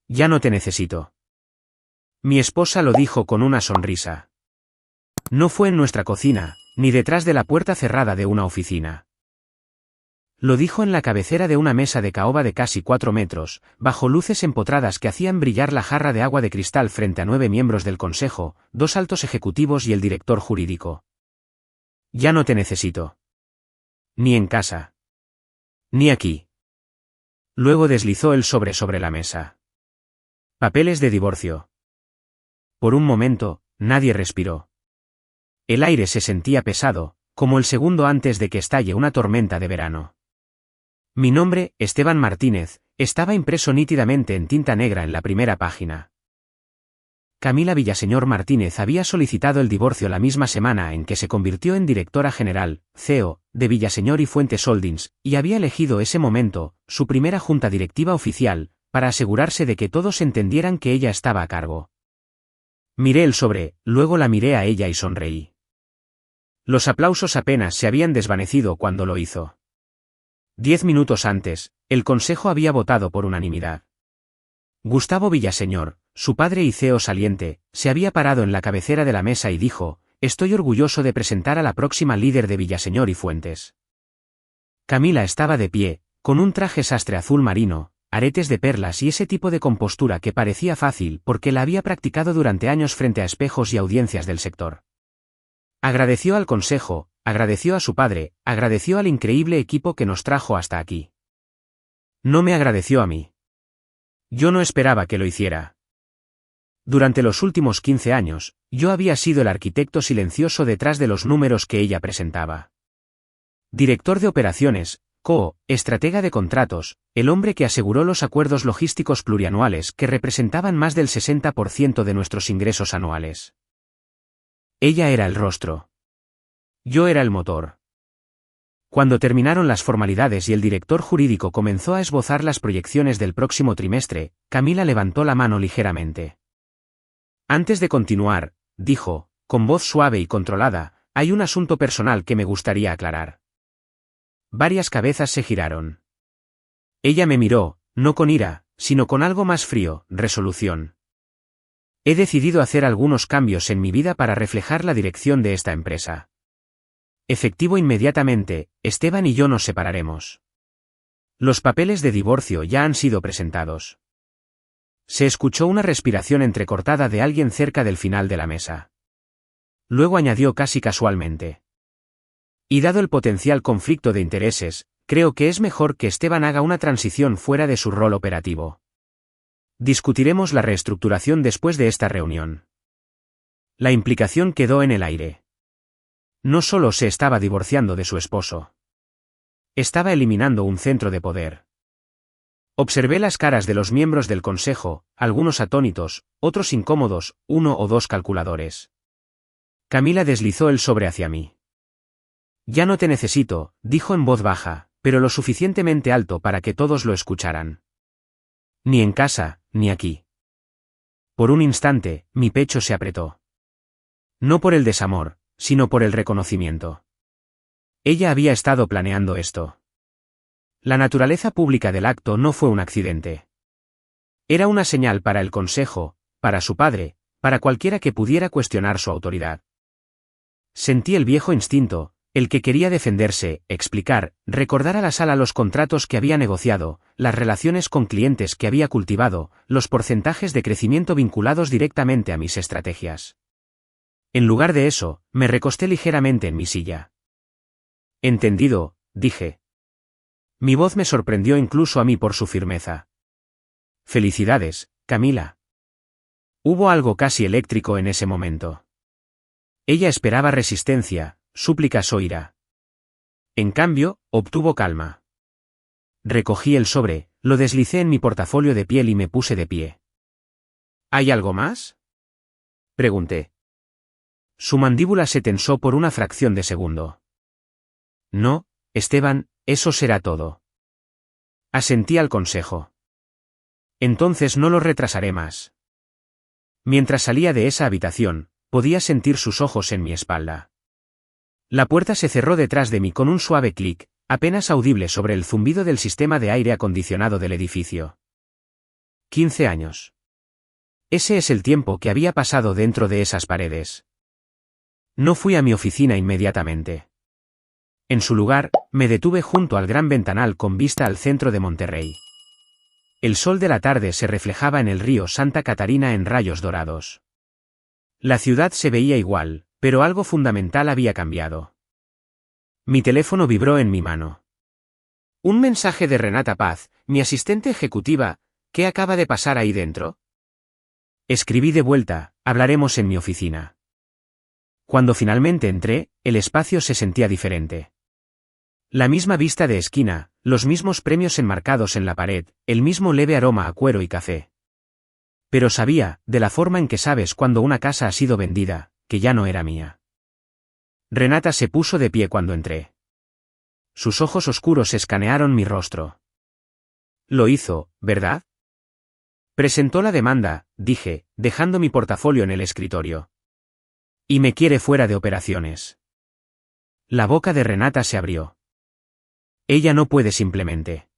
Ya no te necesito. Mi esposa lo dijo con una sonrisa. No fue en nuestra cocina, ni detrás de la puerta cerrada de una oficina. Lo dijo en la cabecera de una mesa de caoba de casi 4 metros, bajo luces empotradas que hacían brillar la jarra de agua de cristal frente a 9 miembros del consejo, 2 altos ejecutivos y el director jurídico. Ya no te necesito. Ni en casa. Ni aquí. Luego deslizó el sobre la mesa. Papeles de divorcio. Por un momento, nadie respiró. El aire se sentía pesado, como el segundo antes de que estalle una tormenta de verano. Mi nombre, Esteban Martínez, estaba impreso nítidamente en tinta negra en la primera página. Camila Villaseñor Martínez había solicitado el divorcio la misma semana en que se convirtió en directora general, CEO, de Villaseñor y Fuentes Holdings, y había elegido ese momento, su primera junta directiva oficial, para asegurarse de que todos entendieran que ella estaba a cargo. Miré el sobre, luego la miré a ella y sonreí. Los aplausos apenas se habían desvanecido cuando lo hizo. 10 minutos antes, el consejo había votado por unanimidad. Gustavo Villaseñor, su padre y CEO saliente, se había parado en la cabecera de la mesa y dijo: «Estoy orgulloso de presentar a la próxima líder de Villaseñor y Fuentes». Camila estaba de pie, con un traje sastre azul marino, aretes de perlas y ese tipo de compostura que parecía fácil porque la había practicado durante años frente a espejos y audiencias del sector. Agradeció al consejo, agradeció a su padre, agradeció al increíble equipo que nos trajo hasta aquí. No me agradeció a mí. Yo no esperaba que lo hiciera. Durante los últimos 15 años, yo había sido el arquitecto silencioso detrás de los números que ella presentaba. Director de operaciones, estratega de contratos, el hombre que aseguró los acuerdos logísticos plurianuales que representaban más del 60% de nuestros ingresos anuales. Ella era el rostro. Yo era el motor. Cuando terminaron las formalidades y el director jurídico comenzó a esbozar las proyecciones del próximo trimestre, Camila levantó la mano ligeramente. Antes de continuar, dijo, con voz suave y controlada, hay un asunto personal que me gustaría aclarar. Varias cabezas se giraron. Ella me miró, no con ira, sino con algo más frío, resolución. He decidido hacer algunos cambios en mi vida para reflejar la dirección de esta empresa. Efectivo inmediatamente, Esteban y yo nos separaremos. Los papeles de divorcio ya han sido presentados. Se escuchó una respiración entrecortada de alguien cerca del final de la mesa. Luego añadió casi casualmente. Y dado el potencial conflicto de intereses, creo que es mejor que Esteban haga una transición fuera de su rol operativo. Discutiremos la reestructuración después de esta reunión. La implicación quedó en el aire. No solo se estaba divorciando de su esposo. Estaba eliminando un centro de poder. Observé las caras de los miembros del consejo, algunos atónitos, otros incómodos, 1 o 2 calculadores. Camila deslizó el sobre hacia mí. Ya no te necesito, dijo en voz baja, pero lo suficientemente alto para que todos lo escucharan. Ni en casa, ni aquí. Por un instante, mi pecho se apretó. No por el desamor, sino por el reconocimiento. Ella había estado planeando esto. La naturaleza pública del acto no fue un accidente. Era una señal para el consejo, para su padre, para cualquiera que pudiera cuestionar su autoridad. Sentí el viejo instinto, el que quería defenderse, explicar, recordar a la sala los contratos que había negociado, las relaciones con clientes que había cultivado, los porcentajes de crecimiento vinculados directamente a mis estrategias. En lugar de eso, me recosté ligeramente en mi silla. Entendido, dije. Mi voz me sorprendió incluso a mí por su firmeza. Felicidades, Camila. Hubo algo casi eléctrico en ese momento. Ella esperaba resistencia, súplicas o ira. En cambio, obtuvo calma. Recogí el sobre, lo deslicé en mi portafolio de piel y me puse de pie. ¿Hay algo más?, pregunté. Su mandíbula se tensó por una fracción de segundo. No, Esteban, eso será todo. Asentí al consejo. Entonces no lo retrasaré más. Mientras salía de esa habitación, podía sentir sus ojos en mi espalda. La puerta se cerró detrás de mí con un suave clic, apenas audible sobre el zumbido del sistema de aire acondicionado del edificio. 15 años. Ese es el tiempo que había pasado dentro de esas paredes. No fui a mi oficina inmediatamente. En su lugar, me detuve junto al gran ventanal con vista al centro de Monterrey. El sol de la tarde se reflejaba en el río Santa Catarina en rayos dorados. La ciudad se veía igual, pero algo fundamental había cambiado. Mi teléfono vibró en mi mano. Un mensaje de Renata Paz, mi asistente ejecutiva. ¿Qué acaba de pasar ahí dentro? Escribí de vuelta, hablaremos en mi oficina. Cuando finalmente entré, el espacio se sentía diferente. La misma vista de esquina, los mismos premios enmarcados en la pared, el mismo leve aroma a cuero y café. Pero sabía, de la forma en que sabes cuando una casa ha sido vendida, que ya no era mía. Renata se puso de pie cuando entré. Sus ojos oscuros escanearon mi rostro. Lo hizo, ¿verdad? Presentó la demanda, dije, dejando mi portafolio en el escritorio. Y me quiere fuera de operaciones. La boca de Renata se abrió. Ella no puede simplemente.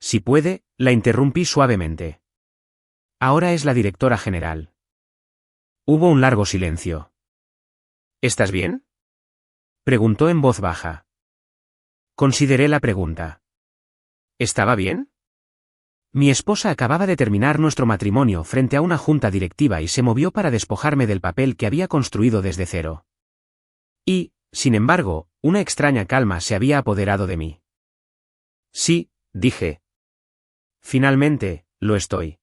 Si puede, la interrumpí suavemente. Ahora es la directora general. Hubo un largo silencio. ¿Estás bien? Preguntó en voz baja. Consideré la pregunta. ¿Estaba bien? Mi esposa acababa de terminar nuestro matrimonio frente a una junta directiva y se movió para despojarme del papel que había construido desde cero. Y, sin embargo, una extraña calma se había apoderado de mí. Sí, dije. Finalmente, lo estoy.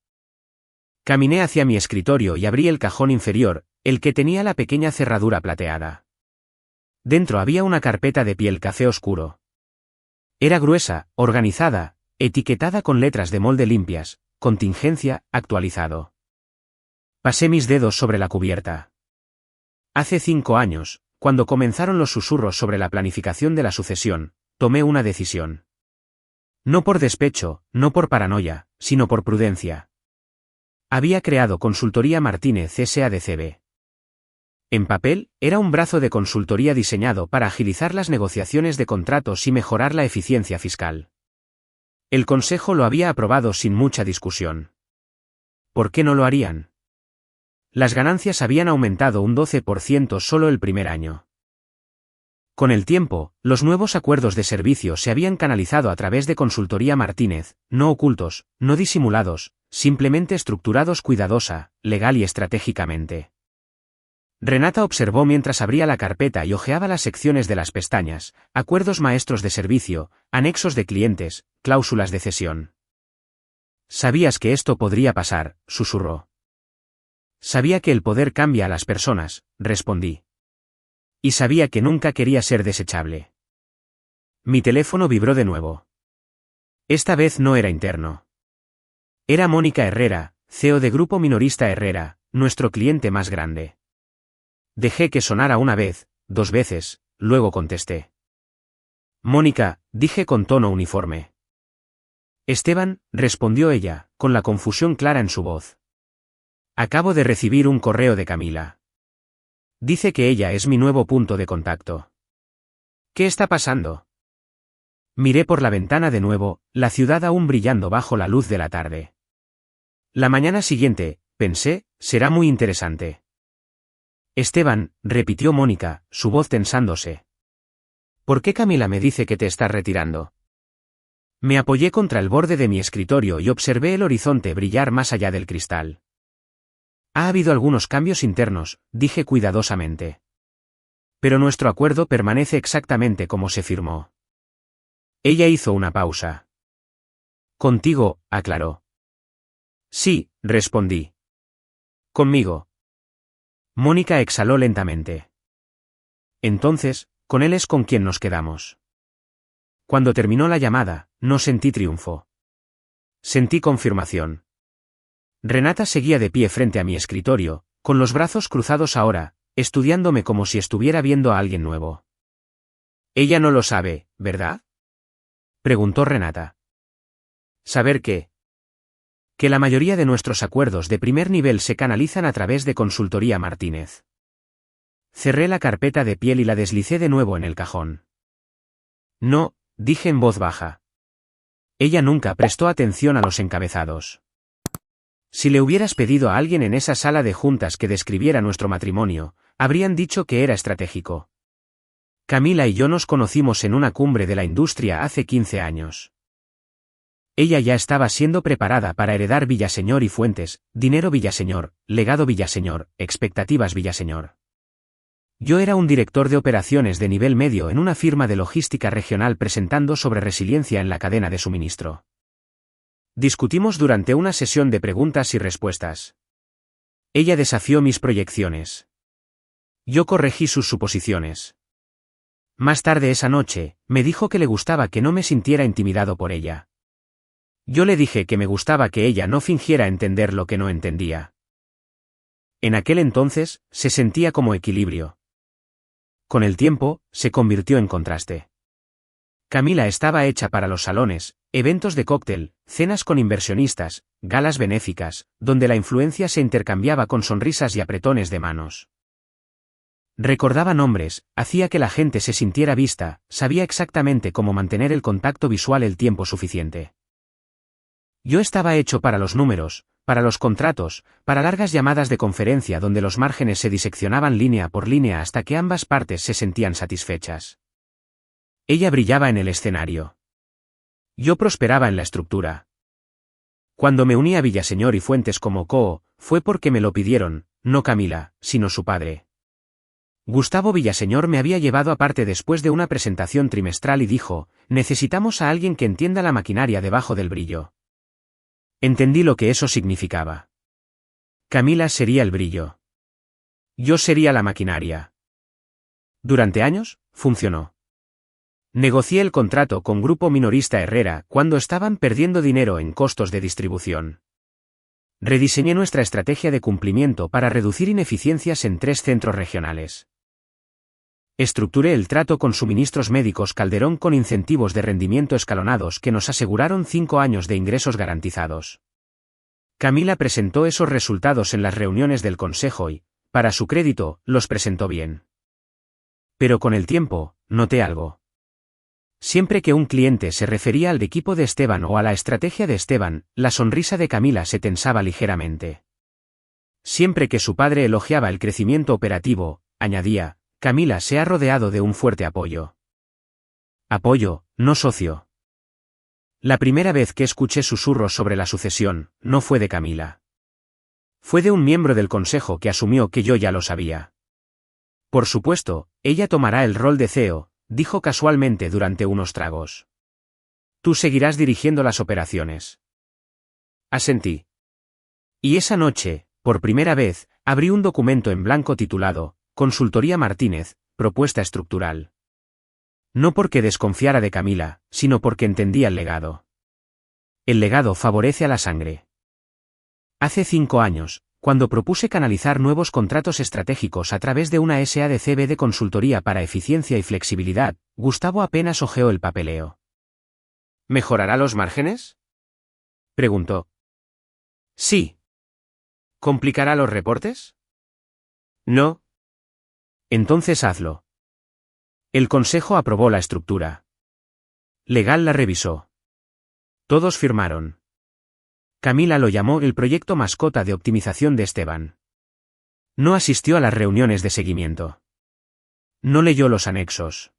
Caminé hacia mi escritorio y abrí el cajón inferior, el que tenía la pequeña cerradura plateada. Dentro había una carpeta de piel café oscuro. Era gruesa, organizada, etiquetada con letras de molde limpias, contingencia, actualizado. Pasé mis dedos sobre la cubierta. Hace 5 años, cuando comenzaron los susurros sobre la planificación de la sucesión, tomé una decisión. No por despecho, no por paranoia, sino por prudencia. Había creado Consultoría Martínez S.A.D.C.B. En papel, era un brazo de consultoría diseñado para agilizar las negociaciones de contratos y mejorar la eficiencia fiscal. El Consejo lo había aprobado sin mucha discusión. ¿Por qué no lo harían? Las ganancias habían aumentado un 12% solo el primer año. Con el tiempo, los nuevos acuerdos de servicio se habían canalizado a través de Consultoría Martínez, no ocultos, no disimulados, simplemente estructurados cuidadosa, legal y estratégicamente. Renata observó mientras abría la carpeta y hojeaba las secciones de las pestañas, acuerdos maestros de servicio, anexos de clientes, cláusulas de cesión. «Sabías que esto podría pasar», susurró. «Sabía que el poder cambia a las personas», respondí. «Y sabía que nunca quería ser desechable». Mi teléfono vibró de nuevo. Esta vez no era interno. Era Mónica Herrera, CEO de Grupo Minorista Herrera, nuestro cliente más grande. Dejé que sonara una vez, 2 veces, luego contesté. «Mónica», dije con tono uniforme. «Esteban», respondió ella, con la confusión clara en su voz. «Acabo de recibir un correo de Camila. Dice que ella es mi nuevo punto de contacto». «¿Qué está pasando?» Miré por la ventana de nuevo, la ciudad aún brillando bajo la luz de la tarde. La mañana siguiente, pensé, será muy interesante. «Esteban», repitió Mónica, su voz tensándose. «¿Por qué Camila me dice que te estás retirando?» Me apoyé contra el borde de mi escritorio y observé el horizonte brillar más allá del cristal. «Ha habido algunos cambios internos», dije cuidadosamente. «Pero nuestro acuerdo permanece exactamente como se firmó». Ella hizo una pausa. «Contigo», aclaró. «Sí», respondí. «Conmigo». Mónica exhaló lentamente. «Entonces, con él es con quien nos quedamos». Cuando terminó la llamada, no sentí triunfo. Sentí confirmación. Renata seguía de pie frente a mi escritorio, con los brazos cruzados ahora, estudiándome como si estuviera viendo a alguien nuevo. «Ella no lo sabe, ¿verdad?», preguntó Renata. «¿Saber qué?». «Que la mayoría de nuestros acuerdos de primer nivel se canalizan a través de Consultoría Martínez». Cerré la carpeta de piel y la deslicé de nuevo en el cajón. «No», dije en voz baja. Ella nunca prestó atención a los encabezados. Si le hubieras pedido a alguien en esa sala de juntas que describiera nuestro matrimonio, habrían dicho que era estratégico. Camila y yo nos conocimos en una cumbre de la industria hace 15 años. Ella ya estaba siendo preparada para heredar Villaseñor y Fuentes, dinero Villaseñor, legado Villaseñor, expectativas Villaseñor. Yo era un director de operaciones de nivel medio en una firma de logística regional presentando sobre resiliencia en la cadena de suministro. Discutimos durante una sesión de preguntas y respuestas. Ella desafió mis proyecciones. Yo corregí sus suposiciones. Más tarde esa noche, me dijo que le gustaba que no me sintiera intimidado por ella. Yo le dije que me gustaba que ella no fingiera entender lo que no entendía. En aquel entonces, se sentía como equilibrio. Con el tiempo, se convirtió en contraste. Camila estaba hecha para los salones, eventos de cóctel, cenas con inversionistas, galas benéficas, donde la influencia se intercambiaba con sonrisas y apretones de manos. Recordaba nombres, hacía que la gente se sintiera vista, sabía exactamente cómo mantener el contacto visual el tiempo suficiente. Yo estaba hecho para los números, para los contratos, para largas llamadas de conferencia donde los márgenes se diseccionaban línea por línea hasta que ambas partes se sentían satisfechas. Ella brillaba en el escenario. Yo prosperaba en la estructura. Cuando me uní a Villaseñor y Fuentes como CO, fue porque me lo pidieron, no Camila, sino su padre. Gustavo Villaseñor me había llevado aparte después de una presentación trimestral y dijo, necesitamos a alguien que entienda la maquinaria debajo del brillo. Entendí lo que eso significaba. Camila sería el brillo. Yo sería la maquinaria. Durante años, funcionó. Negocié el contrato con Grupo Minorista Herrera cuando estaban perdiendo dinero en costos de distribución. Rediseñé nuestra estrategia de cumplimiento para reducir ineficiencias en 3 centros regionales. Estructuré el trato con Suministros Médicos Calderón con incentivos de rendimiento escalonados que nos aseguraron 5 años de ingresos garantizados. Camila presentó esos resultados en las reuniones del consejo y, para su crédito, los presentó bien. Pero con el tiempo, noté algo. Siempre que un cliente se refería al equipo de Esteban o a la estrategia de Esteban, la sonrisa de Camila se tensaba ligeramente. Siempre que su padre elogiaba el crecimiento operativo, añadía, Camila se ha rodeado de un fuerte apoyo. Apoyo, no socio. La primera vez que escuché susurros sobre la sucesión, no fue de Camila. Fue de un miembro del consejo que asumió que yo ya lo sabía. Por supuesto, ella tomará el rol de CEO, dijo casualmente durante unos tragos. Tú seguirás dirigiendo las operaciones. Asentí. Y esa noche, por primera vez, abrí un documento en blanco titulado, Consultoría Martínez, propuesta estructural. No porque desconfiara de Camila, sino porque entendía el legado. El legado favorece a la sangre. Hace 5 años, cuando propuse canalizar nuevos contratos estratégicos a través de una SADCB de consultoría para eficiencia y flexibilidad, Gustavo apenas hojeó el papeleo. ¿Mejorará los márgenes?, preguntó. Sí. ¿Complicará los reportes? No. Entonces hazlo. El consejo aprobó la estructura. Legal la revisó. Todos firmaron. Camila lo llamó el proyecto mascota de optimización de Esteban. No asistió a las reuniones de seguimiento. No leyó los anexos.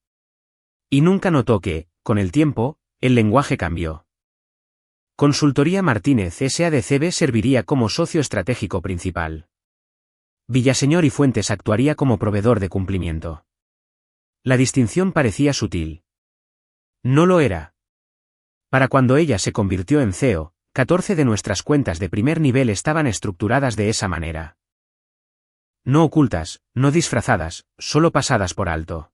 Y nunca notó que, con el tiempo, el lenguaje cambió. Consultoría Martínez SADCB serviría como socio estratégico principal. Villaseñor y Fuentes actuaría como proveedor de cumplimiento. La distinción parecía sutil. No lo era. Para cuando ella se convirtió en CEO, 14 de nuestras cuentas de primer nivel estaban estructuradas de esa manera. No ocultas, no disfrazadas, solo pasadas por alto.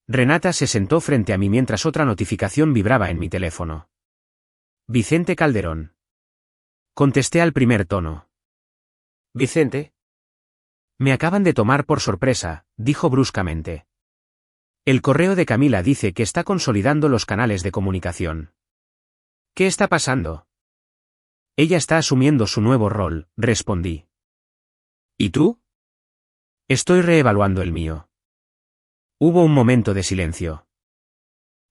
Renata se sentó frente a mí mientras otra notificación vibraba en mi teléfono. Vicente Calderón. Contesté al primer tono. Vicente. Me acaban de tomar por sorpresa, dijo bruscamente. El correo de Camila dice que está consolidando los canales de comunicación. ¿Qué está pasando? Ella está asumiendo su nuevo rol, respondí. ¿Y tú? Estoy reevaluando el mío. Hubo un momento de silencio.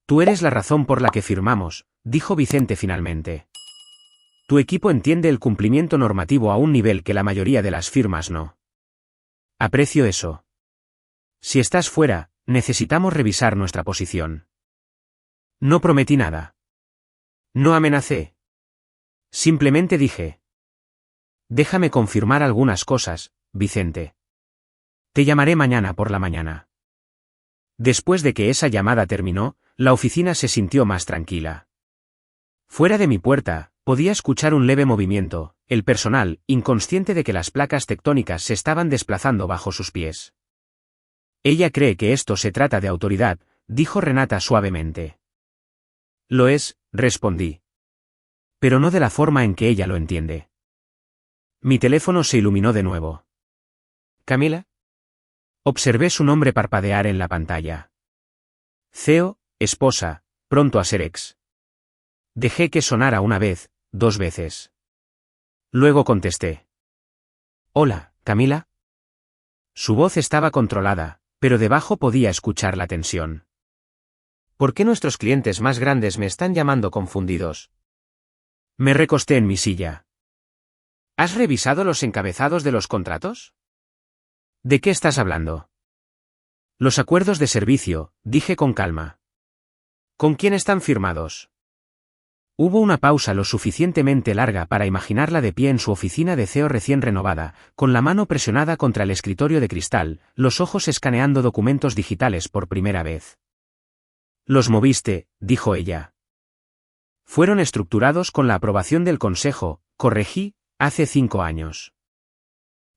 Tú eres la razón por la que firmamos, dijo Vicente finalmente. Tu equipo entiende el cumplimiento normativo a un nivel que la mayoría de las firmas no. Aprecio eso. Si estás fuera, necesitamos revisar nuestra posición. No prometí nada. No amenacé. Simplemente dije. Déjame confirmar algunas cosas, Vicente. Te llamaré mañana por la mañana. Después de que esa llamada terminó, la oficina se sintió más tranquila. Fuera de mi puerta, podía escuchar un leve movimiento, el personal, inconsciente de que las placas tectónicas se estaban desplazando bajo sus pies. Ella cree que esto se trata de autoridad, dijo Renata suavemente. Lo es, respondí. Pero no de la forma en que ella lo entiende. Mi teléfono se iluminó de nuevo. ¿Camila? Observé su nombre parpadear en la pantalla. CEO, esposa, pronto a ser ex. Dejé que sonara una vez, 2 veces. Luego contesté. Hola, Camila. Su voz estaba controlada, pero debajo podía escuchar la tensión. ¿Por qué nuestros clientes más grandes me están llamando confundidos? Me recosté en mi silla. ¿Has revisado los encabezados de los contratos? ¿De qué estás hablando? Los acuerdos de servicio, dije con calma. ¿Con quién están firmados? Hubo una pausa lo suficientemente larga para imaginarla de pie en su oficina de CEO recién renovada, con la mano presionada contra el escritorio de cristal, los ojos escaneando documentos digitales por primera vez. Los moviste, dijo ella. Fueron estructurados con la aprobación del Consejo, corregí, hace 5 años.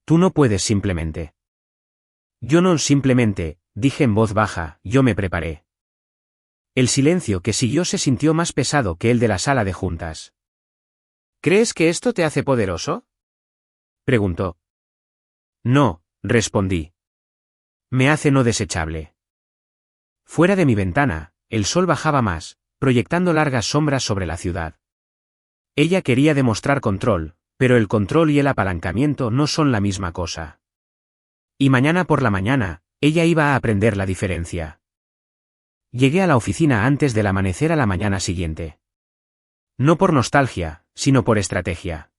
Tú no puedes simplemente. Yo no simplemente, dije en voz baja, yo me preparé. El silencio que siguió se sintió más pesado que el de la sala de juntas. ¿Crees que esto te hace poderoso? Preguntó. No, respondí. Me hace no desechable. Fuera de mi ventana, el sol bajaba más, proyectando largas sombras sobre la ciudad. Ella quería demostrar control, pero el control y el apalancamiento no son la misma cosa. Y mañana por la mañana, ella iba a aprender la diferencia. Llegué a la oficina antes del amanecer a la mañana siguiente. No por nostalgia, sino por estrategia.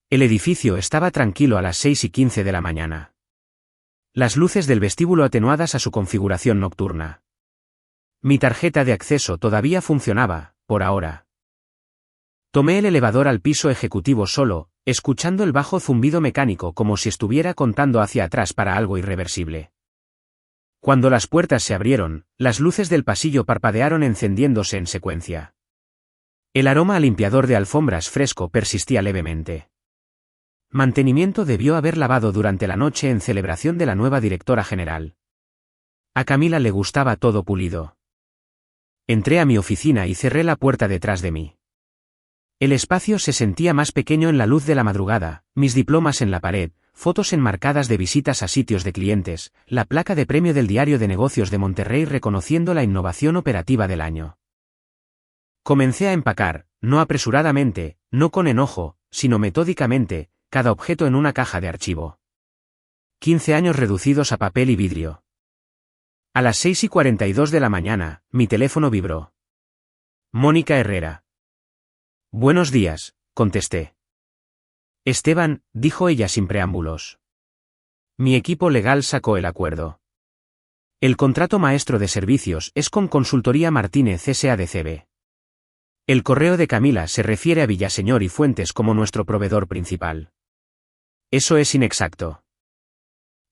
El edificio estaba tranquilo a las 6:15 de la mañana. Las luces del vestíbulo atenuadas a su configuración nocturna. Mi tarjeta de acceso todavía funcionaba, por ahora. Tomé el elevador al piso ejecutivo solo, escuchando el bajo zumbido mecánico como si estuviera contando hacia atrás para algo irreversible. Cuando las puertas se abrieron, las luces del pasillo parpadearon encendiéndose en secuencia. El aroma a limpiador de alfombras fresco persistía levemente. Mantenimiento debió haber lavado durante la noche en celebración de la nueva directora general. A Camila le gustaba todo pulido. Entré a mi oficina y cerré la puerta detrás de mí. El espacio se sentía más pequeño en la luz de la madrugada, mis diplomas en la pared, fotos enmarcadas de visitas a sitios de clientes, la placa de premio del Diario de Negocios de Monterrey reconociendo la innovación operativa del año. Comencé a empacar, no apresuradamente, no con enojo, sino metódicamente, cada objeto en una caja de archivo. 15 años reducidos a papel y vidrio. A las 6:42 de la mañana, mi teléfono vibró. Mónica Herrera. Buenos días, contesté. Esteban, dijo ella sin preámbulos. Mi equipo legal sacó el acuerdo. El contrato maestro de servicios es con Consultoría Martínez S.A.D.C.B. El correo de Camila se refiere a Villaseñor y Fuentes como nuestro proveedor principal. Eso es inexacto.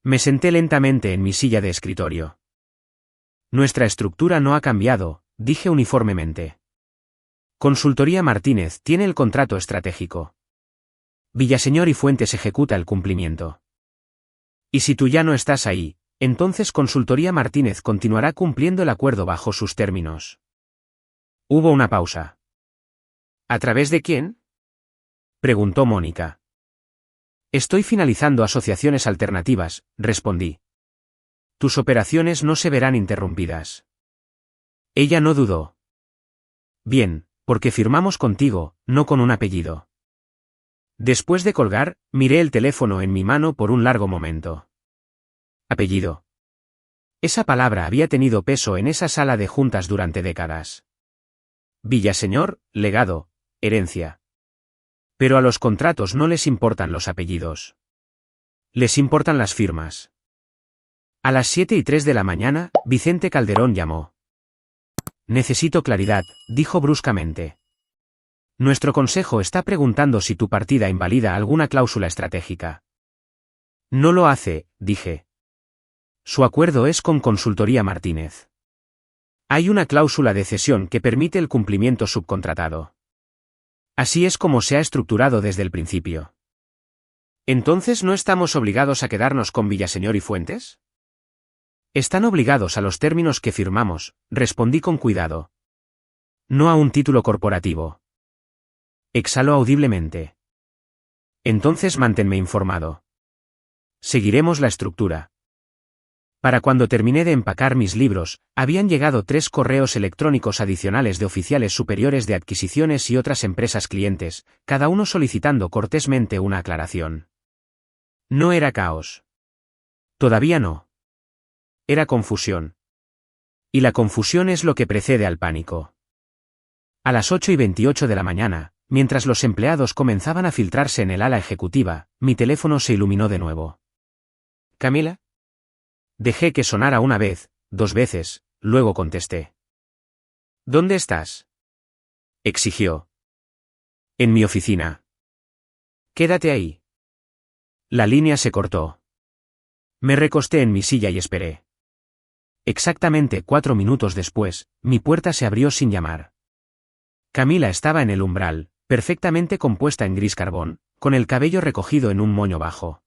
Me senté lentamente en mi silla de escritorio. Nuestra estructura no ha cambiado, dije uniformemente. Consultoría Martínez tiene el contrato estratégico. Villaseñor y Fuentes ejecuta el cumplimiento. Y si tú ya no estás ahí, entonces Consultoría Martínez continuará cumpliendo el acuerdo bajo sus términos. Hubo una pausa. ¿A través de quién? Preguntó Mónica. Estoy finalizando asociaciones alternativas, respondí. Tus operaciones no se verán interrumpidas. Ella no dudó. Bien, porque firmamos contigo, no con un apellido. Después de colgar, miré el teléfono en mi mano por un largo momento. Apellido. Esa palabra había tenido peso en esa sala de juntas durante décadas. Villaseñor, legado, herencia. Pero a los contratos no les importan los apellidos. Les importan las firmas. A las 7:03 de la mañana, Vicente Calderón llamó. Necesito claridad, dijo bruscamente. Nuestro consejo está preguntando si tu partida invalida alguna cláusula estratégica. No lo hace, dije. Su acuerdo es con Consultoría Martínez. Hay una cláusula de cesión que permite el cumplimiento subcontratado. Así es como se ha estructurado desde el principio. ¿Entonces no estamos obligados a quedarnos con Villaseñor y Fuentes? Están obligados a los términos que firmamos, respondí con cuidado. No a un título corporativo. Exhaló audiblemente. Entonces manténme informado. Seguiremos la estructura. Para cuando terminé de empacar mis libros, habían llegado 3 correos electrónicos adicionales de oficiales superiores de adquisiciones y otras empresas clientes, cada uno solicitando cortésmente una aclaración. No era caos. Todavía no. Era confusión. Y la confusión es lo que precede al pánico. A las 8:28 de la mañana, mientras los empleados comenzaban a filtrarse en el ala ejecutiva, mi teléfono se iluminó de nuevo. ¿Camila? Dejé que sonara una vez, 2 veces, luego contesté. ¿Dónde estás? Exigió. En mi oficina. Quédate ahí. La línea se cortó. Me recosté en mi silla y esperé. Exactamente 4 minutos después, mi puerta se abrió sin llamar. Camila estaba en el umbral, perfectamente compuesta en gris carbón, con el cabello recogido en un moño bajo.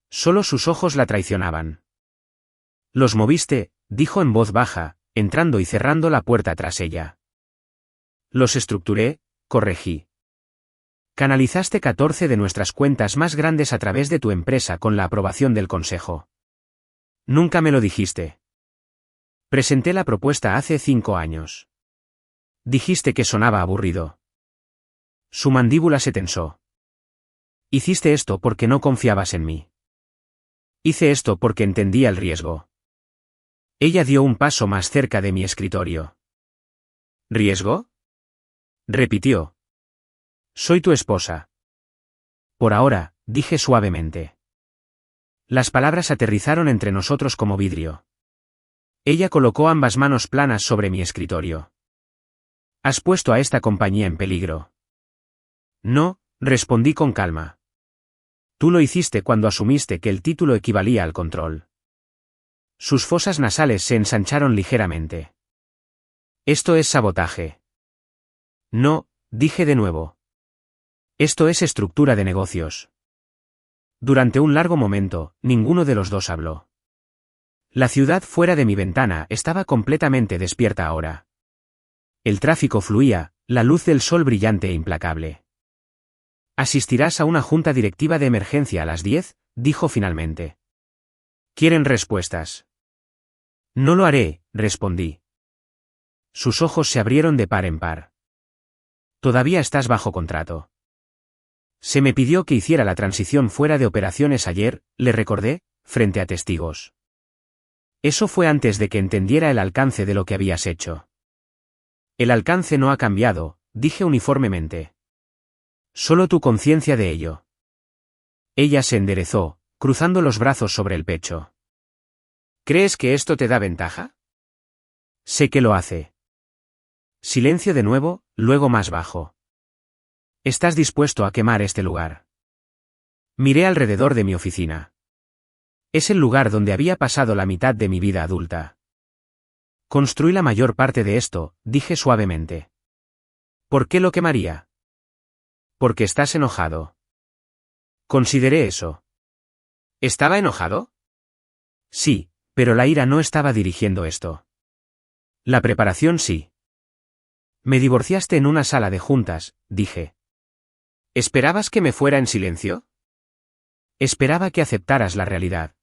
Solo sus ojos la traicionaban. «Los moviste», dijo en voz baja, entrando y cerrando la puerta tras ella. «Los estructuré», corregí. «Canalizaste 14 de nuestras cuentas más grandes a través de tu empresa con la aprobación del Consejo. Nunca me lo dijiste. Presenté la propuesta hace 5 años. Dijiste que sonaba aburrido». Su mandíbula se tensó. «Hiciste esto porque no confiabas en mí». «Hice esto porque entendía el riesgo». Ella dio un paso más cerca de mi escritorio. ¿Riesgo?, repitió. «Soy tu esposa». «Por ahora», dije suavemente. Las palabras aterrizaron entre nosotros como vidrio. Ella colocó ambas manos planas sobre mi escritorio. «Has puesto a esta compañía en peligro». «No», respondí con calma. «Tú lo hiciste cuando asumiste que el título equivalía al control». Sus fosas nasales se ensancharon ligeramente. «Esto es sabotaje». «No», dije de nuevo. «Esto es estructura de negocios». Durante un largo momento, ninguno de los dos habló. La ciudad fuera de mi ventana estaba completamente despierta ahora. El tráfico fluía, la luz del sol brillante e implacable. «Asistirás a una junta directiva de emergencia a las 10», dijo finalmente. «¿Quieren respuestas?» «No lo haré», respondí. Sus ojos se abrieron de par en par. «Todavía estás bajo contrato». Se me pidió que hiciera la transición fuera de operaciones ayer, le recordé, frente a testigos. Eso fue antes de que entendiera el alcance de lo que habías hecho. El alcance no ha cambiado, dije uniformemente. Solo tu conciencia de ello. Ella se enderezó, cruzando los brazos sobre el pecho. ¿Crees que esto te da ventaja? Sé que lo hace. Silencio de nuevo, luego más bajo. ¿Estás dispuesto a quemar este lugar? Miré alrededor de mi oficina. Es el lugar donde había pasado la mitad de mi vida adulta. Construí la mayor parte de esto, dije suavemente. ¿Por qué lo quemaría? Porque estás enojado. Consideré eso. ¿Estaba enojado? Sí, pero la ira no estaba dirigiendo esto. La preparación sí. Me divorciaste en una sala de juntas, dije. ¿Esperabas que me fuera en silencio? Esperaba que aceptaras la realidad.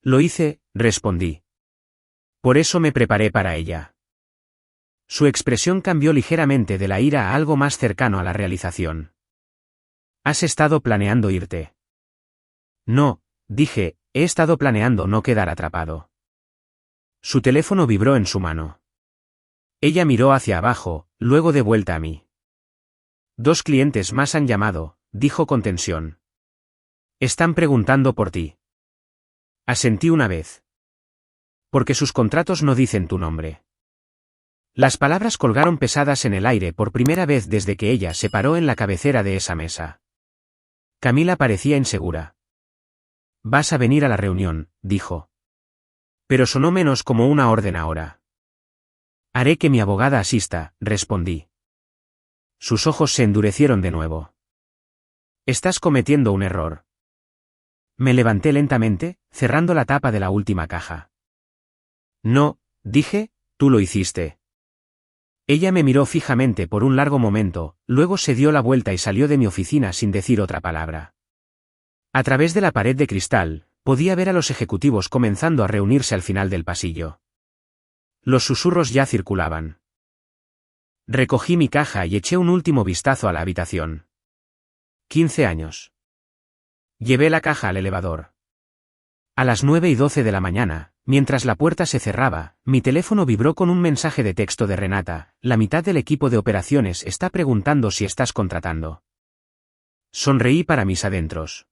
Lo hice, respondí. Por eso me preparé para ella. Su expresión cambió ligeramente de la ira a algo más cercano a la realización. ¿Has estado planeando irte? No, dije, he estado planeando no quedar atrapado. Su teléfono vibró en su mano. Ella miró hacia abajo, luego de vuelta a mí. 2 clientes más han llamado, dijo con tensión. Están preguntando por ti. Asentí una vez. Porque sus contratos no dicen tu nombre. Las palabras colgaron pesadas en el aire por primera vez desde que ella se paró en la cabecera de esa mesa. Camila parecía insegura. Vas a venir a la reunión, dijo. Pero sonó menos como una orden ahora. Haré que mi abogada asista, respondí. Sus ojos se endurecieron de nuevo. Estás cometiendo un error. Me levanté lentamente, cerrando la tapa de la última caja. No, dije, tú lo hiciste. Ella me miró fijamente por un largo momento, luego se dio la vuelta y salió de mi oficina sin decir otra palabra. A través de la pared de cristal, podía ver a los ejecutivos comenzando a reunirse al final del pasillo. Los susurros ya circulaban. Recogí mi caja y eché un último vistazo a la habitación. 15 años. Llevé la caja al elevador. A las 9:12 de la mañana, mientras la puerta se cerraba, mi teléfono vibró con un mensaje de texto de Renata: la mitad del equipo de operaciones está preguntando si estás contratando. Sonreí para mis adentros.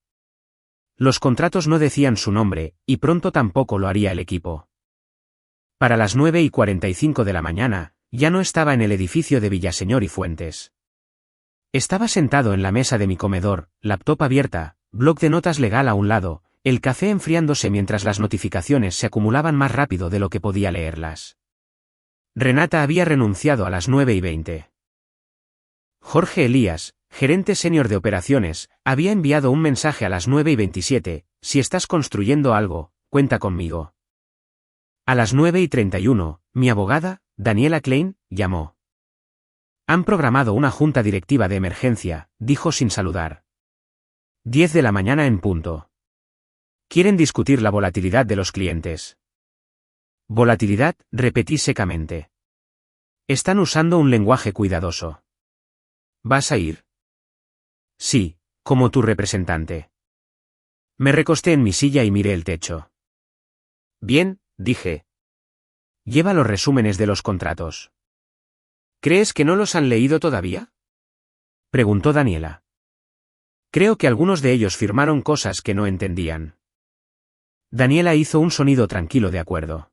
Los contratos no decían su nombre, y pronto tampoco lo haría el equipo. Para las 9:45 de la mañana, ya no estaba en el edificio de Villaseñor y Fuentes. Estaba sentado en la mesa de mi comedor, laptop abierta, bloc de notas legal a un lado, el café enfriándose mientras las notificaciones se acumulaban más rápido de lo que podía leerlas. Renata había renunciado a las 9:20. Jorge Elías, gerente senior de operaciones, había enviado un mensaje a las 9:27, si estás construyendo algo, cuenta conmigo. A las 9:31, mi abogada, Daniela Klein, llamó. Han programado una junta directiva de emergencia, dijo sin saludar. 10 de la mañana en punto. Quieren discutir la volatilidad de los clientes. Volatilidad, repetí secamente. Están usando un lenguaje cuidadoso. ¿Vas a ir? Sí, como tu representante. Me recosté en mi silla y miré el techo. Bien, dije. Lleva los resúmenes de los contratos. ¿Crees que no los han leído todavía? Preguntó Daniela. Creo que algunos de ellos firmaron cosas que no entendían. Daniela hizo un sonido tranquilo de acuerdo.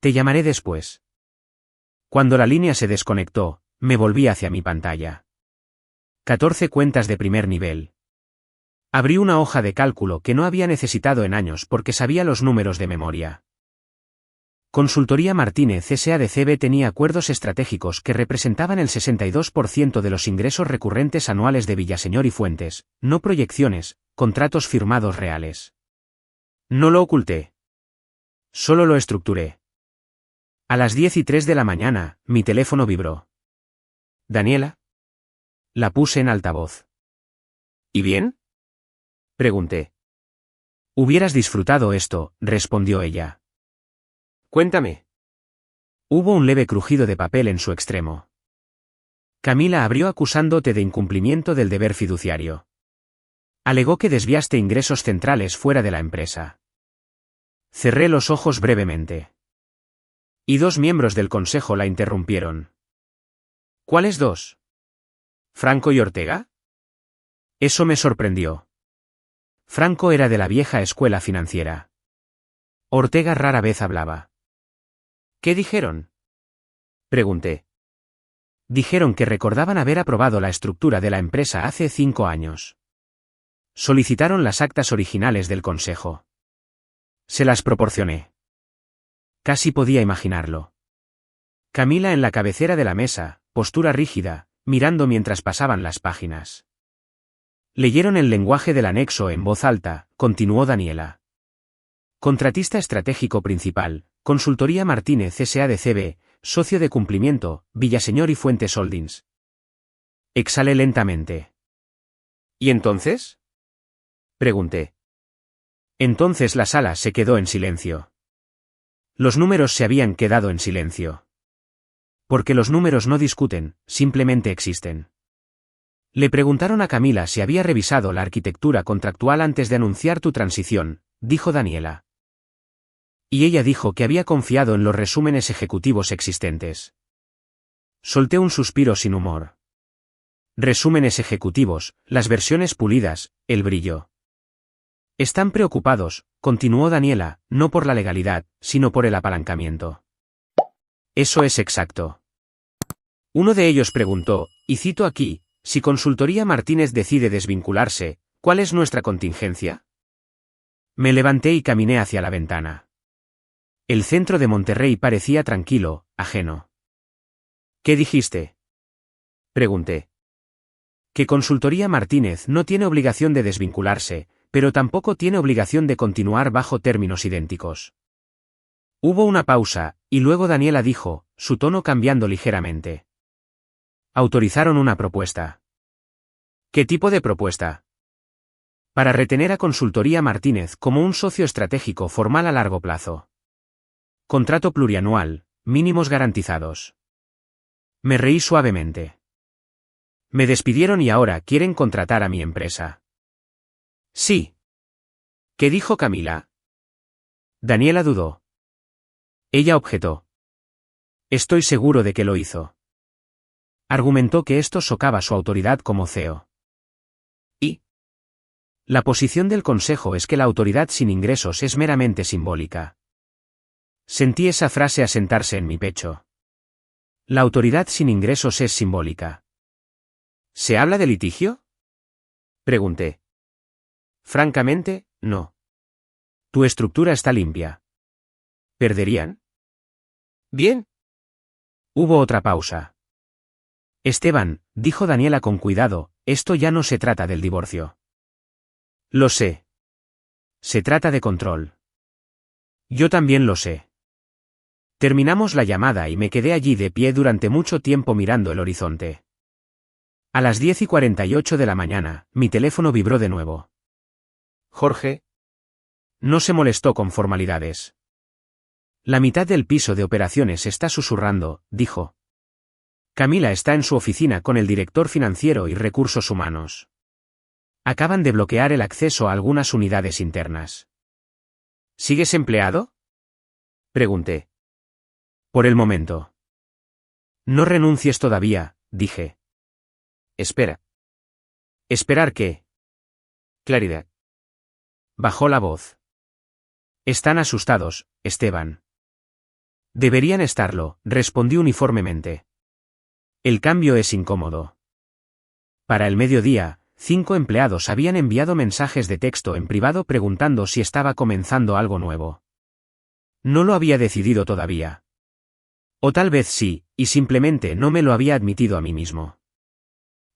Te llamaré después. Cuando la línea se desconectó, me volví hacia mi pantalla. 14 cuentas de primer nivel. Abrí una hoja de cálculo que no había necesitado en años porque sabía los números de memoria. Consultoría Martínez S.A.de.C.B. tenía acuerdos estratégicos que representaban el 62% de los ingresos recurrentes anuales de Villaseñor y Fuentes, no proyecciones, contratos firmados reales. No lo oculté. Solo lo estructuré. A las 10:03 de la mañana, mi teléfono vibró. ¿Daniela? La puse en altavoz. ¿Y bien? Pregunté. Hubieras disfrutado esto, respondió ella. Cuéntame. Hubo un leve crujido de papel en su extremo. Camila abrió acusándote de incumplimiento del deber fiduciario. Alegó que desviaste ingresos centrales fuera de la empresa. Cerré los ojos brevemente. Y 2 miembros del consejo la interrumpieron. ¿Cuáles 2? ¿Franco y Ortega? Eso me sorprendió. Franco era de la vieja escuela financiera. Ortega rara vez hablaba. ¿Qué dijeron? Pregunté. Dijeron que recordaban haber aprobado la estructura de la empresa hace 5 años. Solicitaron las actas originales del consejo. Se las proporcioné. Casi podía imaginarlo. Camila en la cabecera de la mesa, postura rígida, mirando mientras pasaban las páginas. Leyeron el lenguaje del anexo en voz alta, continuó Daniela. Contratista estratégico principal, Consultoría Martínez S.A.de.C.B., socio de cumplimiento, Villaseñor y Fuentes Holdings. Exhalé lentamente. ¿Y entonces? Pregunté. Entonces la sala se quedó en silencio. Los números se habían quedado en silencio. Porque los números no discuten, simplemente existen. Le preguntaron a Camila si había revisado la arquitectura contractual antes de anunciar tu transición, dijo Daniela. Y ella dijo que había confiado en los resúmenes ejecutivos existentes. Solté un suspiro sin humor. Resúmenes ejecutivos, las versiones pulidas, el brillo. Están preocupados, continuó Daniela, no por la legalidad, sino por el apalancamiento. Eso es exacto. Uno de ellos preguntó, y cito aquí, si Consultoría Martínez decide desvincularse, ¿cuál es nuestra contingencia? Me levanté y caminé hacia la ventana. El centro de Monterrey parecía tranquilo, ajeno. ¿Qué dijiste? Pregunté. Que Consultoría Martínez no tiene obligación de desvincularse, pero tampoco tiene obligación de continuar bajo términos idénticos. Hubo una pausa, y luego Daniela dijo, su tono cambiando ligeramente. Autorizaron una propuesta. ¿Qué tipo de propuesta? Para retener a Consultoría Martínez como un socio estratégico formal a largo plazo. Contrato plurianual, mínimos garantizados. Me reí suavemente. Me despidieron y ahora quieren contratar a mi empresa. Sí. ¿Qué dijo Camila? Daniela dudó. Ella objetó. Estoy seguro de que lo hizo. Argumentó que esto socava su autoridad como CEO. ¿Y? La posición del Consejo es que la autoridad sin ingresos es meramente simbólica. Sentí esa frase asentarse en mi pecho. La autoridad sin ingresos es simbólica. ¿Se habla de litigio? Pregunté. Francamente, no. Tu estructura está limpia. ¿Perderían? Bien. Hubo otra pausa. Esteban, dijo Daniela con cuidado, esto ya no se trata del divorcio. Lo sé. Se trata de control. Yo también lo sé. Terminamos la llamada y me quedé allí de pie durante mucho tiempo mirando el horizonte. A las 10:48 de la mañana, mi teléfono vibró de nuevo. Jorge. No se molestó con formalidades. La mitad del piso de operaciones está susurrando, dijo. Camila está en su oficina con el director financiero y recursos humanos. Acaban de bloquear el acceso a algunas unidades internas. ¿Sigues empleado? Pregunté. Por el momento. No renuncies todavía, dije. Espera. ¿Esperar qué? Claridad. Bajó la voz. Están asustados, Esteban. Deberían estarlo, respondí uniformemente. El cambio es incómodo. Para el mediodía, 5 empleados habían enviado mensajes de texto en privado preguntando si estaba comenzando algo nuevo. No lo había decidido todavía. O tal vez sí, y simplemente no me lo había admitido a mí mismo.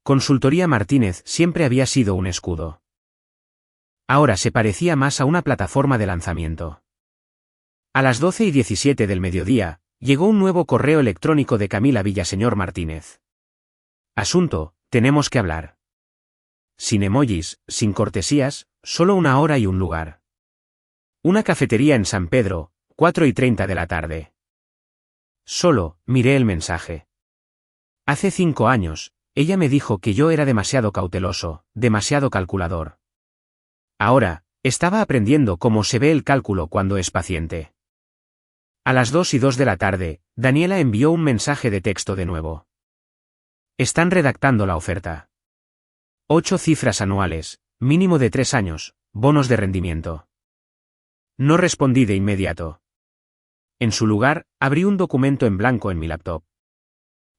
Consultoría Martínez siempre había sido un escudo. Ahora se parecía más a una plataforma de lanzamiento. A las 12:17 del mediodía, llegó un nuevo correo electrónico de Camila Villaseñor Martínez. Asunto, tenemos que hablar. Sin emojis, sin cortesías, solo una hora y un lugar. Una cafetería en San Pedro, 4:30 de la tarde. Solo, miré el mensaje. Hace 5 años, ella me dijo que yo era demasiado cauteloso, demasiado calculador. Ahora, estaba aprendiendo cómo se ve el cálculo cuando es paciente. A las 2:02 de la tarde, Daniela envió un mensaje de texto de nuevo. Están redactando la oferta. 8 cifras anuales, mínimo de 3 años, bonos de rendimiento. No respondí de inmediato. En su lugar, abrí un documento en blanco en mi laptop.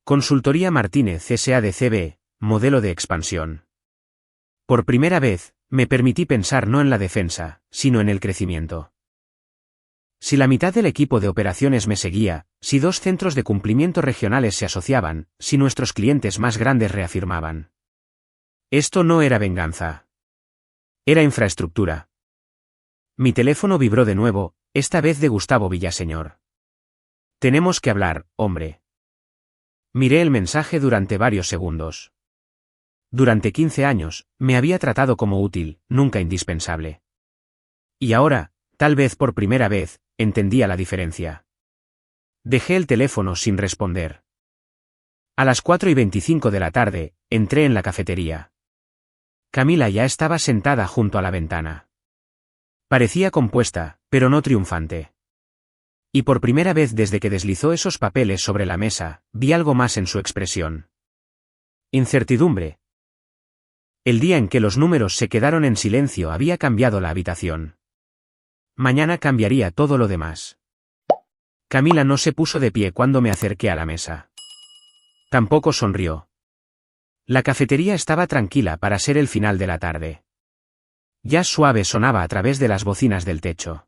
Consultoría Martínez S.A.D.C.B., modelo de expansión. Por primera vez, me permití pensar no en la defensa, sino en el crecimiento. Si la mitad del equipo de operaciones me seguía, si 2 centros de cumplimiento regionales se asociaban, si nuestros clientes más grandes reafirmaban. Esto no era venganza. Era infraestructura. Mi teléfono vibró de nuevo, esta vez de Gustavo Villaseñor. Tenemos que hablar, hombre. Miré el mensaje durante varios segundos. Durante 15 años, me había tratado como útil, nunca indispensable. Y ahora, tal vez por primera vez, entendía la diferencia. Dejé el teléfono sin responder. A las 4:25 de la tarde, entré en la cafetería. Camila ya estaba sentada junto a la ventana. Parecía compuesta, pero no triunfante. Y por primera vez desde que deslizó esos papeles sobre la mesa, vi algo más en su expresión. Incertidumbre. El día en que los números se quedaron en silencio había cambiado la habitación. Mañana cambiaría todo lo demás. Camila no se puso de pie cuando me acerqué a la mesa. Tampoco sonrió. La cafetería estaba tranquila para ser el final de la tarde. Jazz suave sonaba a través de las bocinas del techo.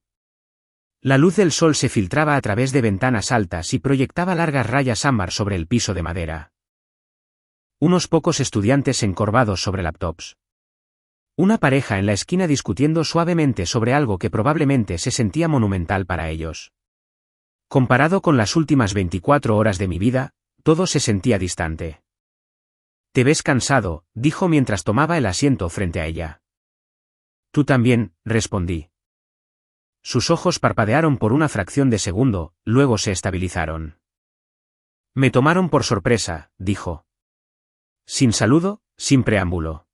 La luz del sol se filtraba a través de ventanas altas y proyectaba largas rayas ámbar sobre el piso de madera. Unos pocos estudiantes encorvados sobre laptops. Una pareja en la esquina discutiendo suavemente sobre algo que probablemente se sentía monumental para ellos. Comparado con las últimas 24 horas de mi vida, todo se sentía distante. «Te ves cansado», dijo mientras tomaba el asiento frente a ella. «Tú también», respondí. Sus ojos parpadearon por una fracción de segundo, luego se estabilizaron. «Me tomaron por sorpresa», dijo. Sin saludo, sin preámbulo.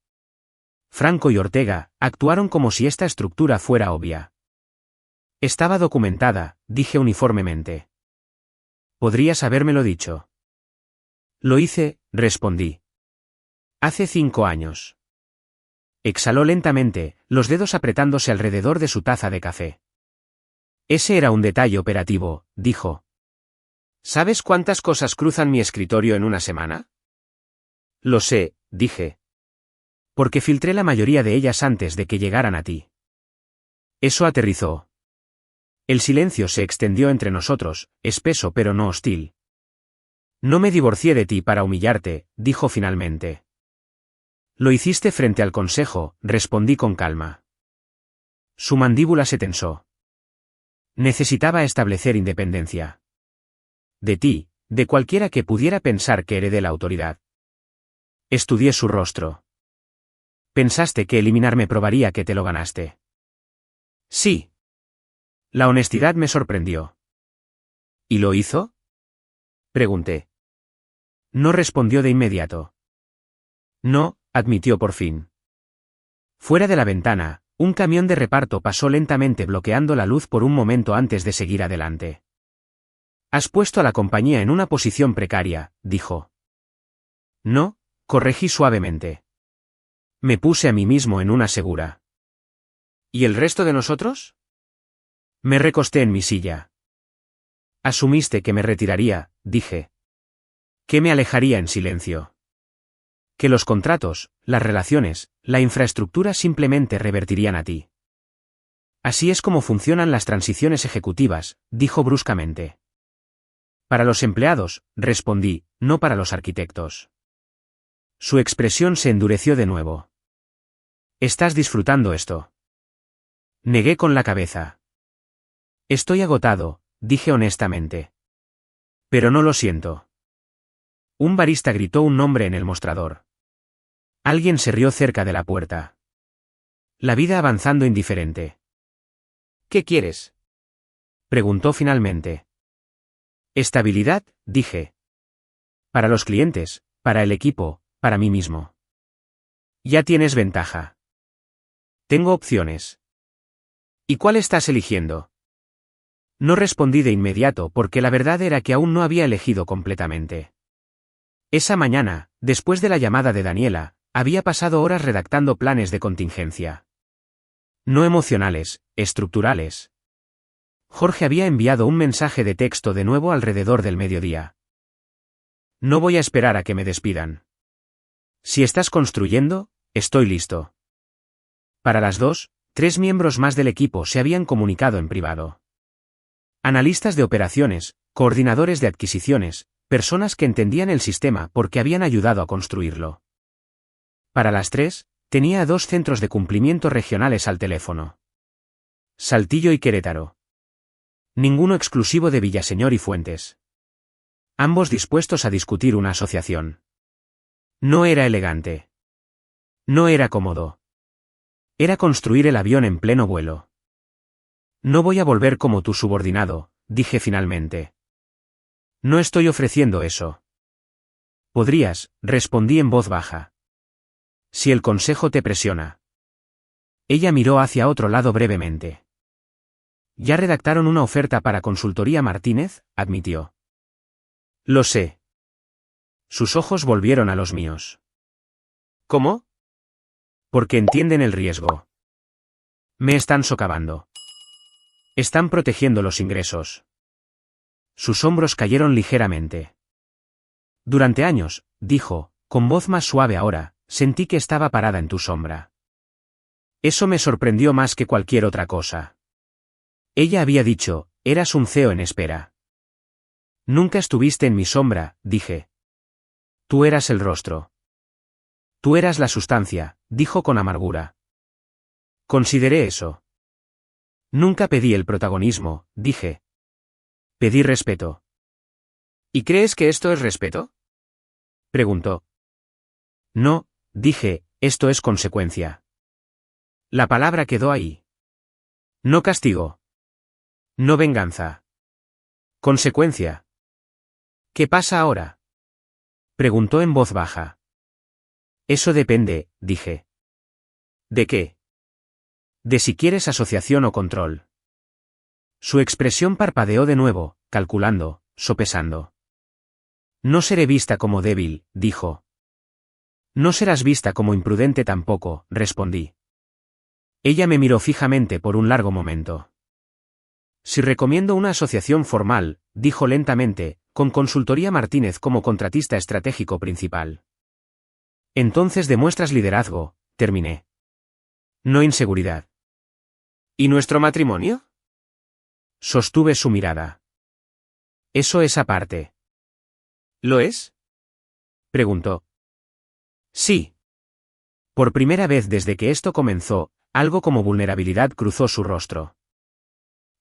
Franco y Ortega actuaron como si esta estructura fuera obvia. Estaba documentada, dije uniformemente. Podrías habérmelo dicho. Lo hice, respondí. Hace 5 años. Exhaló lentamente, los dedos apretándose alrededor de su taza de café. Ese era un detalle operativo, dijo. ¿Sabes cuántas cosas cruzan mi escritorio en una semana? Lo sé, dije. Porque filtré la mayoría de ellas antes de que llegaran a ti. Eso aterrizó. El silencio se extendió entre nosotros, espeso pero no hostil. No me divorcié de ti para humillarte, dijo finalmente. Lo hiciste frente al consejo, respondí con calma. Su mandíbula se tensó. Necesitaba establecer independencia. De ti, de cualquiera que pudiera pensar que heredé la autoridad. Estudié su rostro. ¿Pensaste que eliminarme probaría que te lo ganaste? Sí. La honestidad me sorprendió. ¿Y lo hizo? Pregunté. No respondió de inmediato. No, admitió por fin. Fuera de la ventana, un camión de reparto pasó lentamente bloqueando la luz por un momento antes de seguir adelante. Has puesto a la compañía en una posición precaria, dijo. No, corregí suavemente. Me puse a mí mismo en una segura. ¿Y el resto de nosotros? Me recosté en mi silla. Asumiste que me retiraría, dije. Que me alejaría en silencio. Que los contratos, las relaciones, la infraestructura simplemente revertirían a ti. Así es como funcionan las transiciones ejecutivas, dijo bruscamente. Para los empleados, respondí, no para los arquitectos. Su expresión se endureció de nuevo. ¿Estás disfrutando esto? Negué con la cabeza. Estoy agotado, dije honestamente. Pero no lo siento. Un barista gritó un nombre en el mostrador. Alguien se rió cerca de la puerta. La vida avanzando indiferente. ¿Qué quieres? Preguntó finalmente. Estabilidad, dije. Para los clientes, para el equipo, para mí mismo. Ya tienes ventaja. Tengo opciones. ¿Y cuál estás eligiendo? No respondí de inmediato porque la verdad era que aún no había elegido completamente. Esa mañana, después de la llamada de Daniela, había pasado horas redactando planes de contingencia. No emocionales, estructurales. Jorge había enviado un mensaje de texto de nuevo alrededor del mediodía. No voy a esperar a que me despidan. Si estás construyendo, estoy listo. Para las 2, 3 miembros más del equipo se habían comunicado en privado. Analistas de operaciones, coordinadores de adquisiciones, personas que entendían el sistema porque habían ayudado a construirlo. Para las 3, tenía 2 centros de cumplimiento regionales al teléfono. Saltillo y Querétaro. Ninguno exclusivo de Villaseñor y Fuentes. Ambos dispuestos a discutir una asociación. No era elegante. No era cómodo. Era construir el avión en pleno vuelo. No voy a volver como tu subordinado, dije finalmente. No estoy ofreciendo eso. Podrías, respondí en voz baja. Si el consejo te presiona. Ella miró hacia otro lado brevemente. Ya redactaron una oferta para Consultoría Martínez, admitió. Lo sé. Sus ojos volvieron a los míos. ¿Cómo? Porque entienden el riesgo. Me están socavando. Están protegiendo los ingresos. Sus hombros cayeron ligeramente. Durante años, dijo, con voz más suave ahora, sentí que estaba parada en tu sombra. Eso me sorprendió más que cualquier otra cosa. Ella había dicho, eras un CEO en espera. Nunca estuviste en mi sombra, dije. Tú eras el rostro. Tú eras la sustancia, dijo con amargura. Consideré eso. Nunca pedí el protagonismo, dije. Pedí respeto. ¿Y crees que esto es respeto? Preguntó. No, dije, esto es consecuencia. La palabra quedó ahí. No castigo. No venganza. Consecuencia. ¿Qué pasa ahora? Preguntó en voz baja. Eso depende, dije. ¿De qué? De si quieres asociación o control. Su expresión parpadeó de nuevo, calculando, sopesando. No seré vista como débil, dijo. No serás vista como imprudente tampoco, respondí. Ella me miró fijamente por un largo momento. Si recomiendo una asociación formal, dijo lentamente, con Consultoría Martínez como contratista estratégico principal. Entonces demuestras liderazgo, terminé. No inseguridad. ¿Y nuestro matrimonio? Sostuve su mirada. Eso es aparte. ¿Lo es? Preguntó. Sí. Por primera vez desde que esto comenzó, algo como vulnerabilidad cruzó su rostro.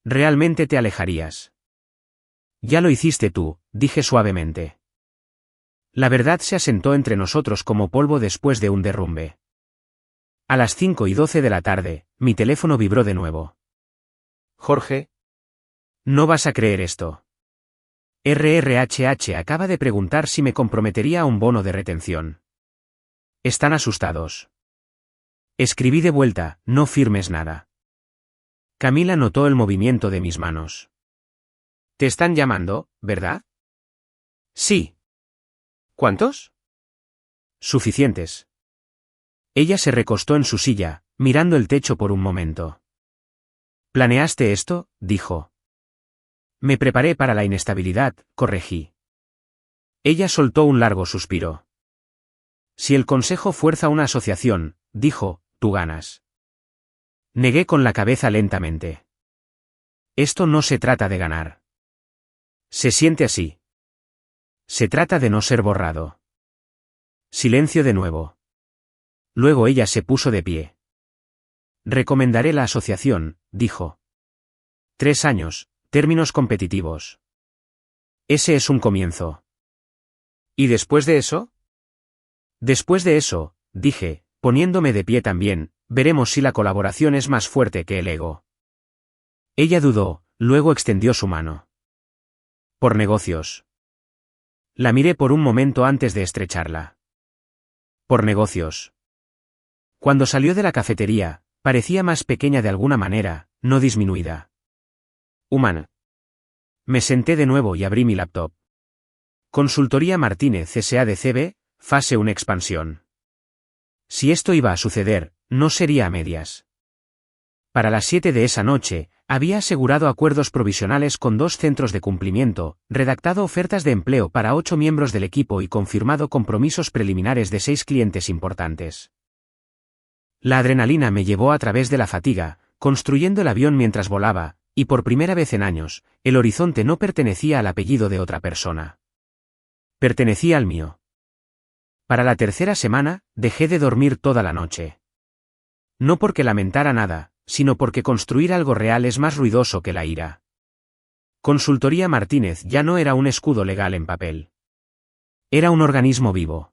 ¿Realmente te alejarías? Ya lo hiciste tú, dije suavemente. La verdad se asentó entre nosotros como polvo después de un derrumbe. A las 5:12 de la tarde, mi teléfono vibró de nuevo. Jorge. No vas a creer esto. RRHH acaba de preguntar si me comprometería a un bono de retención. Están asustados. Escribí de vuelta, no firmes nada. Camila notó el movimiento de mis manos. Te están llamando, ¿verdad? Sí. ¿Cuántos? Suficientes. Ella se recostó en su silla, mirando el techo por un momento. ¿Planeaste esto?, dijo. Me preparé para la inestabilidad, corregí. Ella soltó un largo suspiro. Si el consejo fuerza una asociación, dijo, tú ganas. Negué con la cabeza lentamente. Esto no se trata de ganar. Se siente así. Se trata de no ser borrado. Silencio de nuevo. Luego ella se puso de pie. Recomendaré la asociación, dijo. 3 años, términos competitivos. Ese es un comienzo. ¿Y después de eso? Después de eso, dije, poniéndome de pie también, veremos si la colaboración es más fuerte que el ego. Ella dudó, luego extendió su mano. Por negocios. La miré por un momento antes de estrecharla. Por negocios. Cuando salió de la cafetería, parecía más pequeña de alguna manera, no disminuida. Humana. Me senté de nuevo y abrí mi laptop. Consultoría Martínez SADCB, fase 1 expansión. Si esto iba a suceder, no sería a medias. Para las 7 de esa noche, había asegurado acuerdos provisionales con 2 centros de cumplimiento, redactado ofertas de empleo para 8 miembros del equipo y confirmado compromisos preliminares de 6 clientes importantes. La adrenalina me llevó a través de la fatiga, construyendo el avión mientras volaba, y por primera vez en años, el horizonte no pertenecía al apellido de otra persona. Pertenecía al mío. Para la tercera semana, dejé de dormir toda la noche. No porque lamentara nada, sino porque construir algo real es más ruidoso que la ira. Consultoría Martínez ya no era un escudo legal en papel. Era un organismo vivo.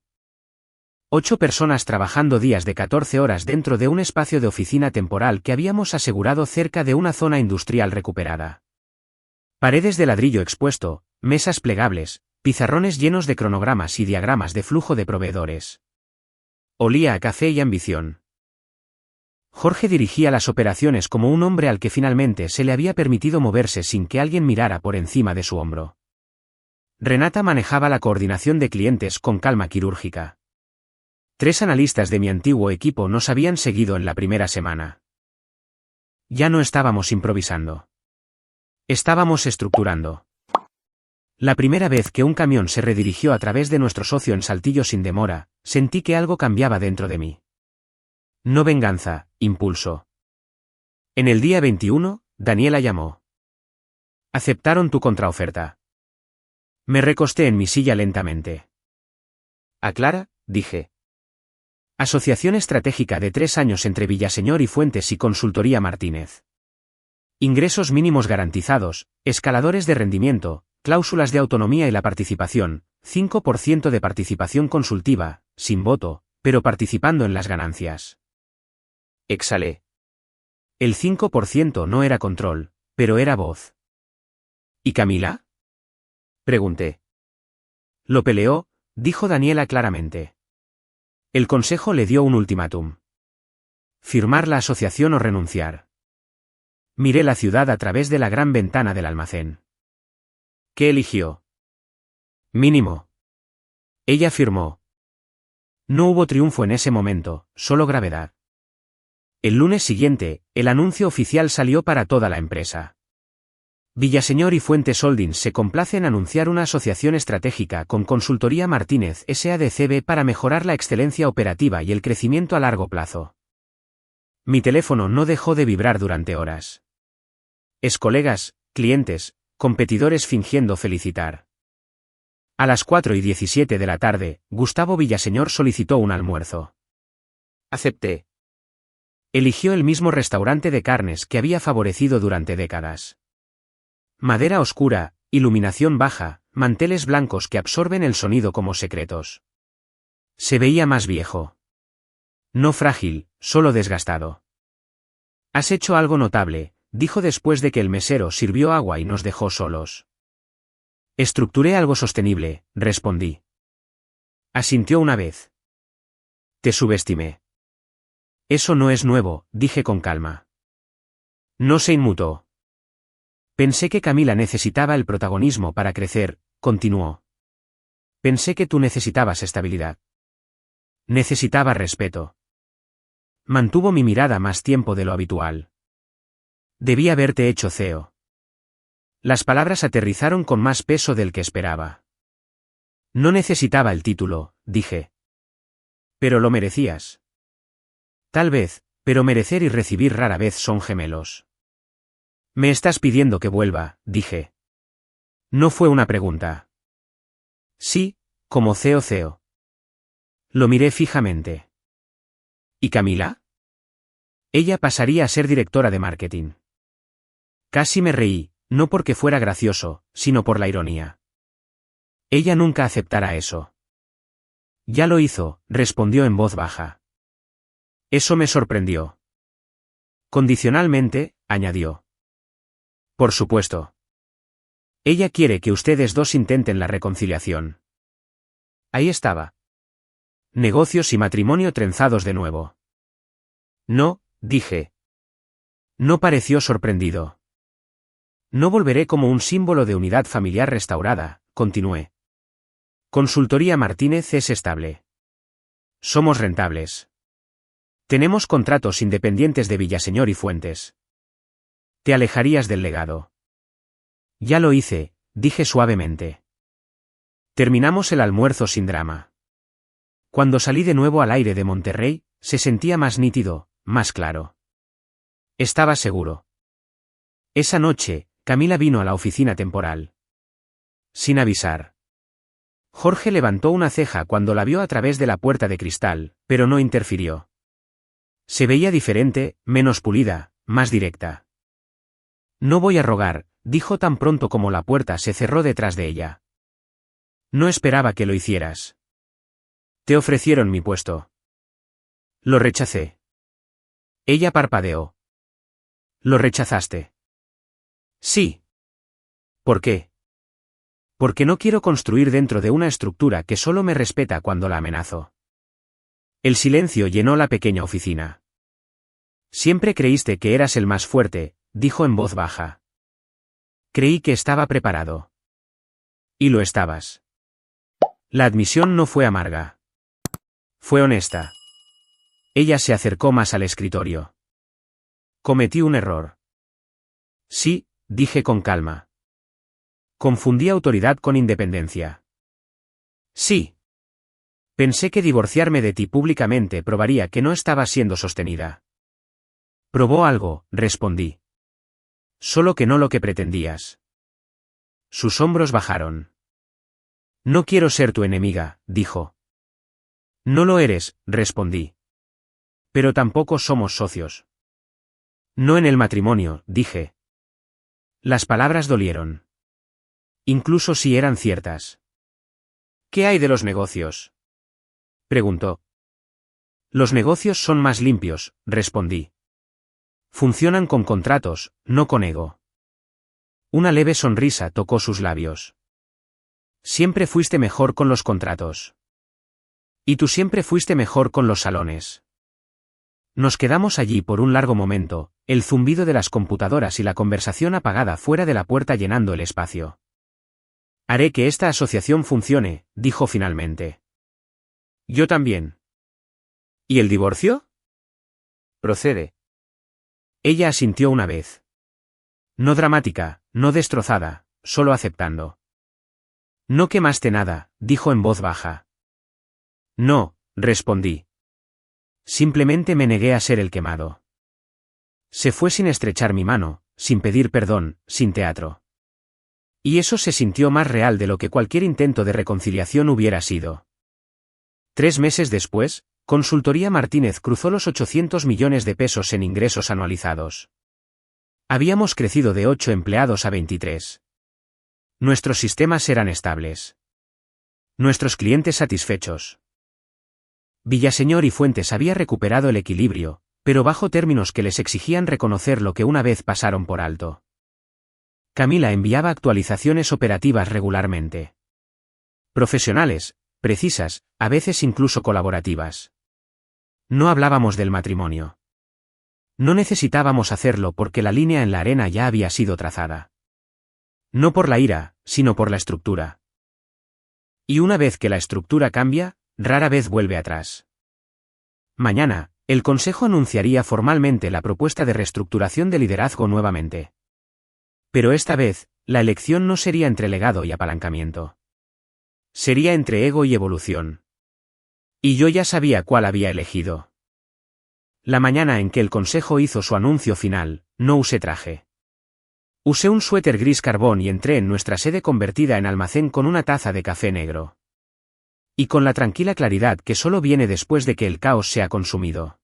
8 personas trabajando días de 14 horas dentro de un espacio de oficina temporal que habíamos asegurado cerca de una zona industrial recuperada. Paredes de ladrillo expuesto, mesas plegables, pizarrones llenos de cronogramas y diagramas de flujo de proveedores. Olía a café y ambición. Jorge dirigía las operaciones como un hombre al que finalmente se le había permitido moverse sin que alguien mirara por encima de su hombro. Renata manejaba la coordinación de clientes con calma quirúrgica. 3 analistas de mi antiguo equipo nos habían seguido en la primera semana. Ya no estábamos improvisando. Estábamos estructurando. La primera vez que un camión se redirigió a través de nuestro socio en Saltillo sin demora, sentí que algo cambiaba dentro de mí. No venganza, impulso. En el día 21, Daniela llamó. Aceptaron tu contraoferta. Me recosté en mi silla lentamente. Aclara, dije. Asociación estratégica de 3 años entre Villaseñor y Fuentes y Consultoría Martínez. Ingresos mínimos garantizados, escaladores de rendimiento, cláusulas de autonomía y la participación, 5% de participación consultiva, sin voto, pero participando en las ganancias. Exhalé. El 5% no era control, pero era voz. ¿Y Camila? Pregunté. Lo peleó, dijo Daniela claramente. El consejo le dio un ultimátum. Firmar la asociación o renunciar. Miré la ciudad a través de la gran ventana del almacén. ¿Qué eligió? Mínimo. Ella firmó. No hubo triunfo en ese momento, solo gravedad. El lunes siguiente, el anuncio oficial salió para toda la empresa. Villaseñor y Fuentes Holdings se complace en anunciar una asociación estratégica con Consultoría Martínez S.A.D.C.B. para mejorar la excelencia operativa y el crecimiento a largo plazo. Mi teléfono no dejó de vibrar durante horas. Colegas, clientes, competidores fingiendo felicitar. A las 4:17 de la tarde, Gustavo Villaseñor solicitó un almuerzo. Acepté. Eligió el mismo restaurante de carnes que había favorecido durante décadas. Madera oscura, iluminación baja, manteles blancos que absorben el sonido como secretos. Se veía más viejo. No frágil, solo desgastado. Has hecho algo notable, dijo después de que el mesero sirvió agua y nos dejó solos. Estructuré algo sostenible, respondí. Asintió una vez. Te subestimé. Eso no es nuevo, dije con calma. No se inmutó. Pensé que Camila necesitaba el protagonismo para crecer, continuó. Pensé que tú necesitabas estabilidad. Necesitaba respeto. Mantuvo mi mirada más tiempo de lo habitual. Debí haberte hecho CEO. Las palabras aterrizaron con más peso del que esperaba. No necesitaba el título, dije. Pero lo merecías. Tal vez, pero merecer y recibir rara vez son gemelos. Me estás pidiendo que vuelva, dije. No fue una pregunta. Sí, como CEO. Lo miré fijamente. ¿Y Camila? Ella pasaría a ser directora de marketing. Casi me reí, no porque fuera gracioso, sino por la ironía. Ella nunca aceptará eso. Ya lo hizo, respondió en voz baja. Eso me sorprendió. Condicionalmente, añadió. Por supuesto. Ella quiere que ustedes dos intenten la reconciliación. Ahí estaba. Negocios y matrimonio trenzados de nuevo. No, dije. No pareció sorprendido. No volveré como un símbolo de unidad familiar restaurada, continué. Consultoría Martínez es estable. Somos rentables. Tenemos contratos independientes de Villaseñor y Fuentes. Te alejarías del legado. Ya lo hice, dije suavemente. Terminamos el almuerzo sin drama. Cuando salí de nuevo al aire de Monterrey, se sentía más nítido, más claro. Estaba seguro. Esa noche, Camila vino a la oficina temporal. Sin avisar. Jorge levantó una ceja cuando la vio a través de la puerta de cristal, pero no interfirió. Se veía diferente, menos pulida, más directa. No voy a rogar, dijo tan pronto como la puerta se cerró detrás de ella. No esperaba que lo hicieras. Te ofrecieron mi puesto. Lo rechacé. Ella parpadeó. ¿Lo rechazaste? Sí. ¿Por qué? Porque no quiero construir dentro de una estructura que solo me respeta cuando la amenazo. El silencio llenó la pequeña oficina. Siempre creíste que eras el más fuerte, dijo en voz baja. Creí que estaba preparado. Y lo estabas. La admisión no fue amarga. Fue honesta. Ella se acercó más al escritorio. Cometí un error. Sí, dije con calma. Confundí autoridad con independencia. Sí. Pensé que divorciarme de ti públicamente probaría que no estaba siendo sostenida. Probó algo, respondí. Solo que no lo que pretendías. Sus hombros bajaron. No quiero ser tu enemiga, dijo. No lo eres, respondí. Pero tampoco somos socios. No en el matrimonio, dije. Las palabras dolieron. Incluso si eran ciertas. ¿Qué hay de los negocios? Preguntó. Los negocios son más limpios, respondí. Funcionan con contratos, no con ego. Una leve sonrisa tocó sus labios. Siempre fuiste mejor con los contratos. Y tú siempre fuiste mejor con los salones. Nos quedamos allí por un largo momento, el zumbido de las computadoras y la conversación apagada fuera de la puerta llenando el espacio. Haré que esta asociación funcione, dijo finalmente. Yo también. ¿Y el divorcio? Procede. Ella asintió una vez. No dramática, no destrozada, solo aceptando. No quemaste nada, dijo en voz baja. No, respondí. Simplemente me negué a ser el quemado. Se fue sin estrechar mi mano, sin pedir perdón, sin teatro. Y eso se sintió más real de lo que cualquier intento de reconciliación hubiera sido. 3 meses después, Consultoría Martínez cruzó los 800 millones de pesos en ingresos anualizados. Habíamos crecido de 8 empleados a 23. Nuestros sistemas eran estables. Nuestros clientes satisfechos. Villaseñor y Fuentes había recuperado el equilibrio, pero bajo términos que les exigían reconocer lo que una vez pasaron por alto. Camila enviaba actualizaciones operativas regularmente. Profesionales, precisas, a veces incluso colaborativas. No hablábamos del matrimonio. No necesitábamos hacerlo porque la línea en la arena ya había sido trazada. No por la ira, sino por la estructura. Y una vez que la estructura cambia, rara vez vuelve atrás. Mañana, el Consejo anunciaría formalmente la propuesta de reestructuración de liderazgo nuevamente. Pero esta vez, la elección no sería entre legado y apalancamiento. Sería entre ego y evolución. Y yo ya sabía cuál había elegido. La mañana en que el Consejo hizo su anuncio final, no usé traje. Usé un suéter gris carbón y entré en nuestra sede convertida en almacén con una taza de café negro. Y con la tranquila claridad que solo viene después de que el caos se ha consumido.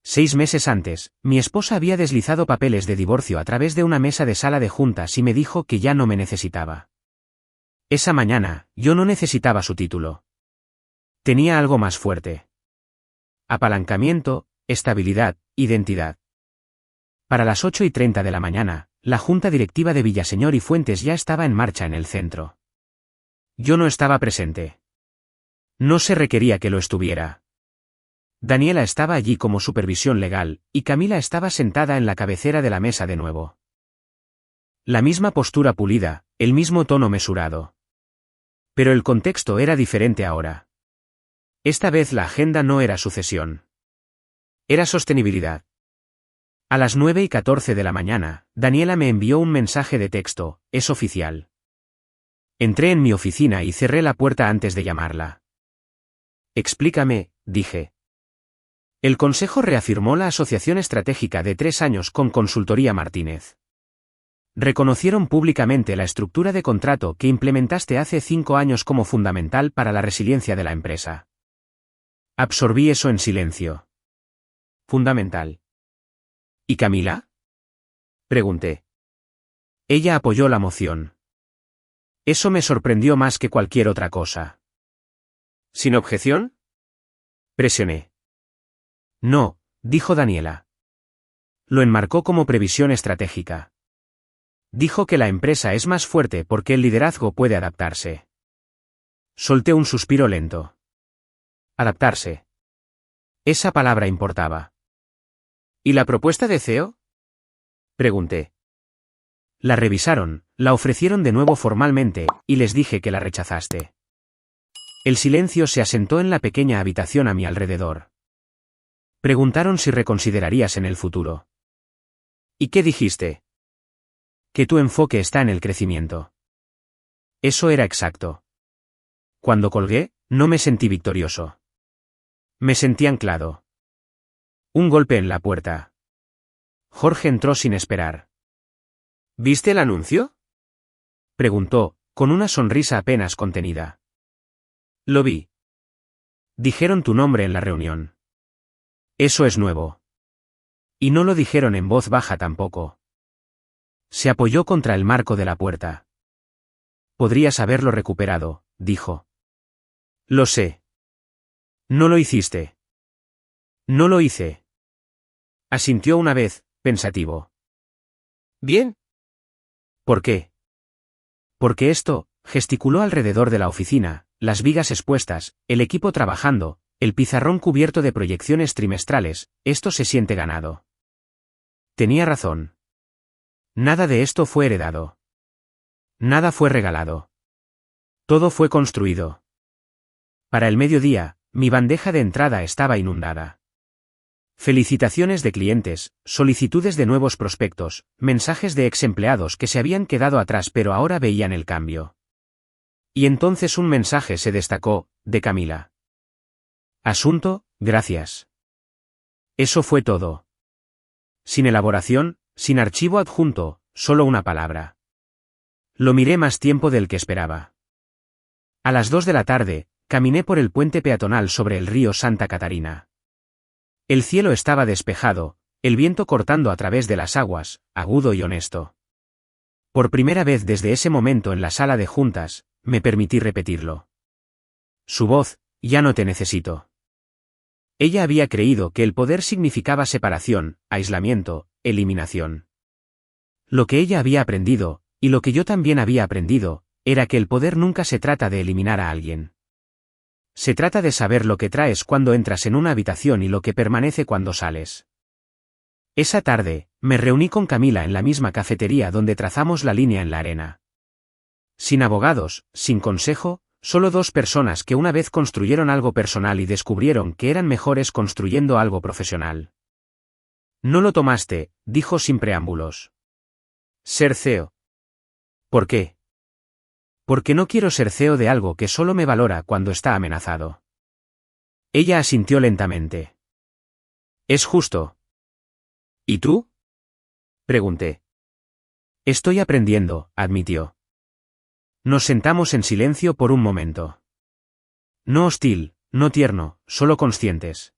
6 meses antes, mi esposa había deslizado papeles de divorcio a través de una mesa de sala de juntas y me dijo que ya no me necesitaba. Esa mañana, yo no necesitaba su título. Tenía algo más fuerte. Apalancamiento, estabilidad, identidad. Para las 8:30 de la mañana, la junta directiva de Villaseñor y Fuentes ya estaba en marcha en el centro. Yo no estaba presente. No se requería que lo estuviera. Daniela estaba allí como supervisión legal, y Camila estaba sentada en la cabecera de la mesa de nuevo. La misma postura pulida, el mismo tono mesurado. Pero el contexto era diferente ahora. Esta vez la agenda no era sucesión. Era sostenibilidad. A las 9:14 de la mañana, Daniela me envió un mensaje de texto, es oficial. Entré en mi oficina y cerré la puerta antes de llamarla. Explícame, dije. El Consejo reafirmó la asociación estratégica de 3 años con Consultoría Martínez. Reconocieron públicamente la estructura de contrato que implementaste hace 5 años como fundamental para la resiliencia de la empresa. Absorbí eso en silencio. Fundamental. ¿Y Camila? Pregunté. Ella apoyó la moción. Eso me sorprendió más que cualquier otra cosa. ¿Sin objeción? Presioné. No, dijo Daniela. Lo enmarcó como previsión estratégica. Dijo que la empresa es más fuerte porque el liderazgo puede adaptarse. Solté un suspiro lento. Adaptarse. Esa palabra importaba. ¿Y la propuesta de CEO? Pregunté. La revisaron, la ofrecieron de nuevo formalmente, y les dije que la rechazaste. El silencio se asentó en la pequeña habitación a mi alrededor. Preguntaron si reconsiderarías en el futuro. ¿Y qué dijiste? Que tu enfoque está en el crecimiento. Eso era exacto. Cuando colgué, no me sentí victorioso. Me sentí anclado. Un golpe en la puerta. Jorge entró sin esperar. ¿Viste el anuncio? Preguntó, con una sonrisa apenas contenida. Lo vi. Dijeron tu nombre en la reunión. Eso es nuevo. Y no lo dijeron en voz baja tampoco. Se apoyó contra el marco de la puerta. Podrías haberlo recuperado, dijo. Lo sé. No lo hiciste. No lo hice. Asintió una vez, pensativo. Bien. ¿Por qué? Porque esto, gesticuló alrededor de la oficina, las vigas expuestas, el equipo trabajando, el pizarrón cubierto de proyecciones trimestrales, esto se siente ganado. Tenía razón. Nada de esto fue heredado. Nada fue regalado. Todo fue construido. Para el mediodía, mi bandeja de entrada estaba inundada. Felicitaciones de clientes, solicitudes de nuevos prospectos, mensajes de ex empleados que se habían quedado atrás pero ahora veían el cambio. Y entonces un mensaje se destacó, de Camila. Asunto, gracias. Eso fue todo. Sin elaboración, sin archivo adjunto, solo una palabra. Lo miré más tiempo del que esperaba. A las 2 de la tarde, caminé por el puente peatonal sobre el río Santa Catarina. El cielo estaba despejado, el viento cortando a través de las aguas, agudo y honesto. Por primera vez desde ese momento en la sala de juntas, me permití repetirlo. Su voz, ya no te necesito. Ella había creído que el poder significaba separación, aislamiento, eliminación. Lo que ella había aprendido, y lo que yo también había aprendido, era que el poder nunca se trata de eliminar a alguien. Se trata de saber lo que traes cuando entras en una habitación y lo que permanece cuando sales. Esa tarde, me reuní con Camila en la misma cafetería donde trazamos la línea en la arena. Sin abogados, sin consejo, solo dos personas que una vez construyeron algo personal y descubrieron que eran mejores construyendo algo profesional. No lo tomaste, dijo sin preámbulos. Ser CEO. ¿Por qué? Porque no quiero ser CEO de algo que solo me valora cuando está amenazado. Ella asintió lentamente. Es justo. ¿Y tú? Pregunté. Estoy aprendiendo, admitió. Nos sentamos en silencio por un momento. No hostil, no tierno, solo conscientes.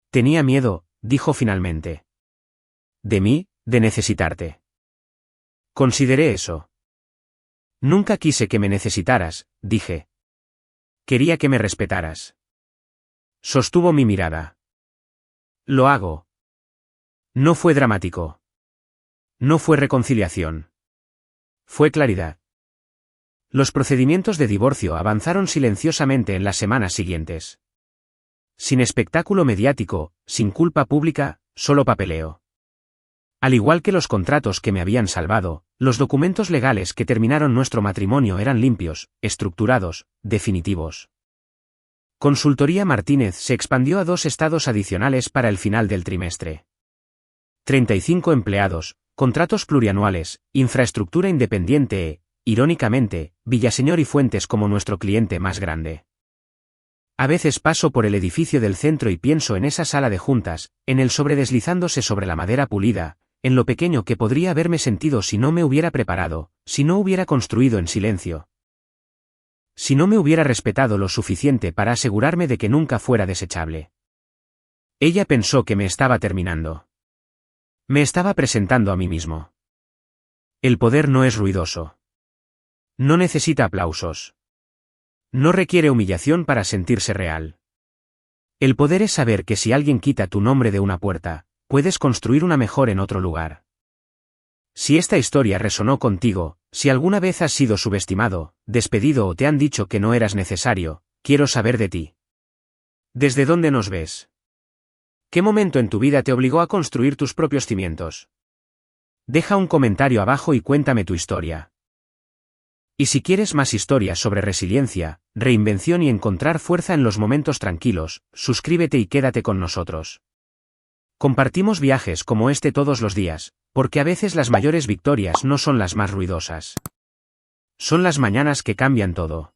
Tenía miedo, dijo finalmente. De mí, de necesitarte. Consideré eso. Nunca quise que me necesitaras, dije. Quería que me respetaras. Sostuvo mi mirada. Lo hago. No fue dramático. No fue reconciliación. Fue claridad. Los procedimientos de divorcio avanzaron silenciosamente en las semanas siguientes. Sin espectáculo mediático, sin culpa pública, solo papeleo. Al igual que los contratos que me habían salvado, los documentos legales que terminaron nuestro matrimonio eran limpios, estructurados, definitivos. Consultoría Martínez se expandió a 2 estados adicionales para el final del trimestre. 35 empleados, contratos plurianuales, infraestructura independiente irónicamente, Villaseñor y Fuentes como nuestro cliente más grande. A veces paso por el edificio del centro y pienso en esa sala de juntas, en el sobre deslizándose sobre la madera pulida, en lo pequeño que podría haberme sentido si no me hubiera preparado, si no hubiera construido en silencio. Si no me hubiera respetado lo suficiente para asegurarme de que nunca fuera desechable. Ella pensó que me estaba terminando. Me estaba presentando a mí mismo. El poder no es ruidoso. No necesita aplausos. No requiere humillación para sentirse real. El poder es saber que si alguien quita tu nombre de una puerta, puedes construir una mejor en otro lugar. Si esta historia resonó contigo, si alguna vez has sido subestimado, despedido o te han dicho que no eras necesario, quiero saber de ti. ¿Desde dónde nos ves? ¿Qué momento en tu vida te obligó a construir tus propios cimientos? Deja un comentario abajo y cuéntame tu historia. Y si quieres más historias sobre resiliencia, reinvención y encontrar fuerza en los momentos tranquilos. Suscríbete y quédate con nosotros. Compartimos viajes como este todos los días, porque a veces las mayores victorias no son las más ruidosas. Son las mañanas que cambian todo.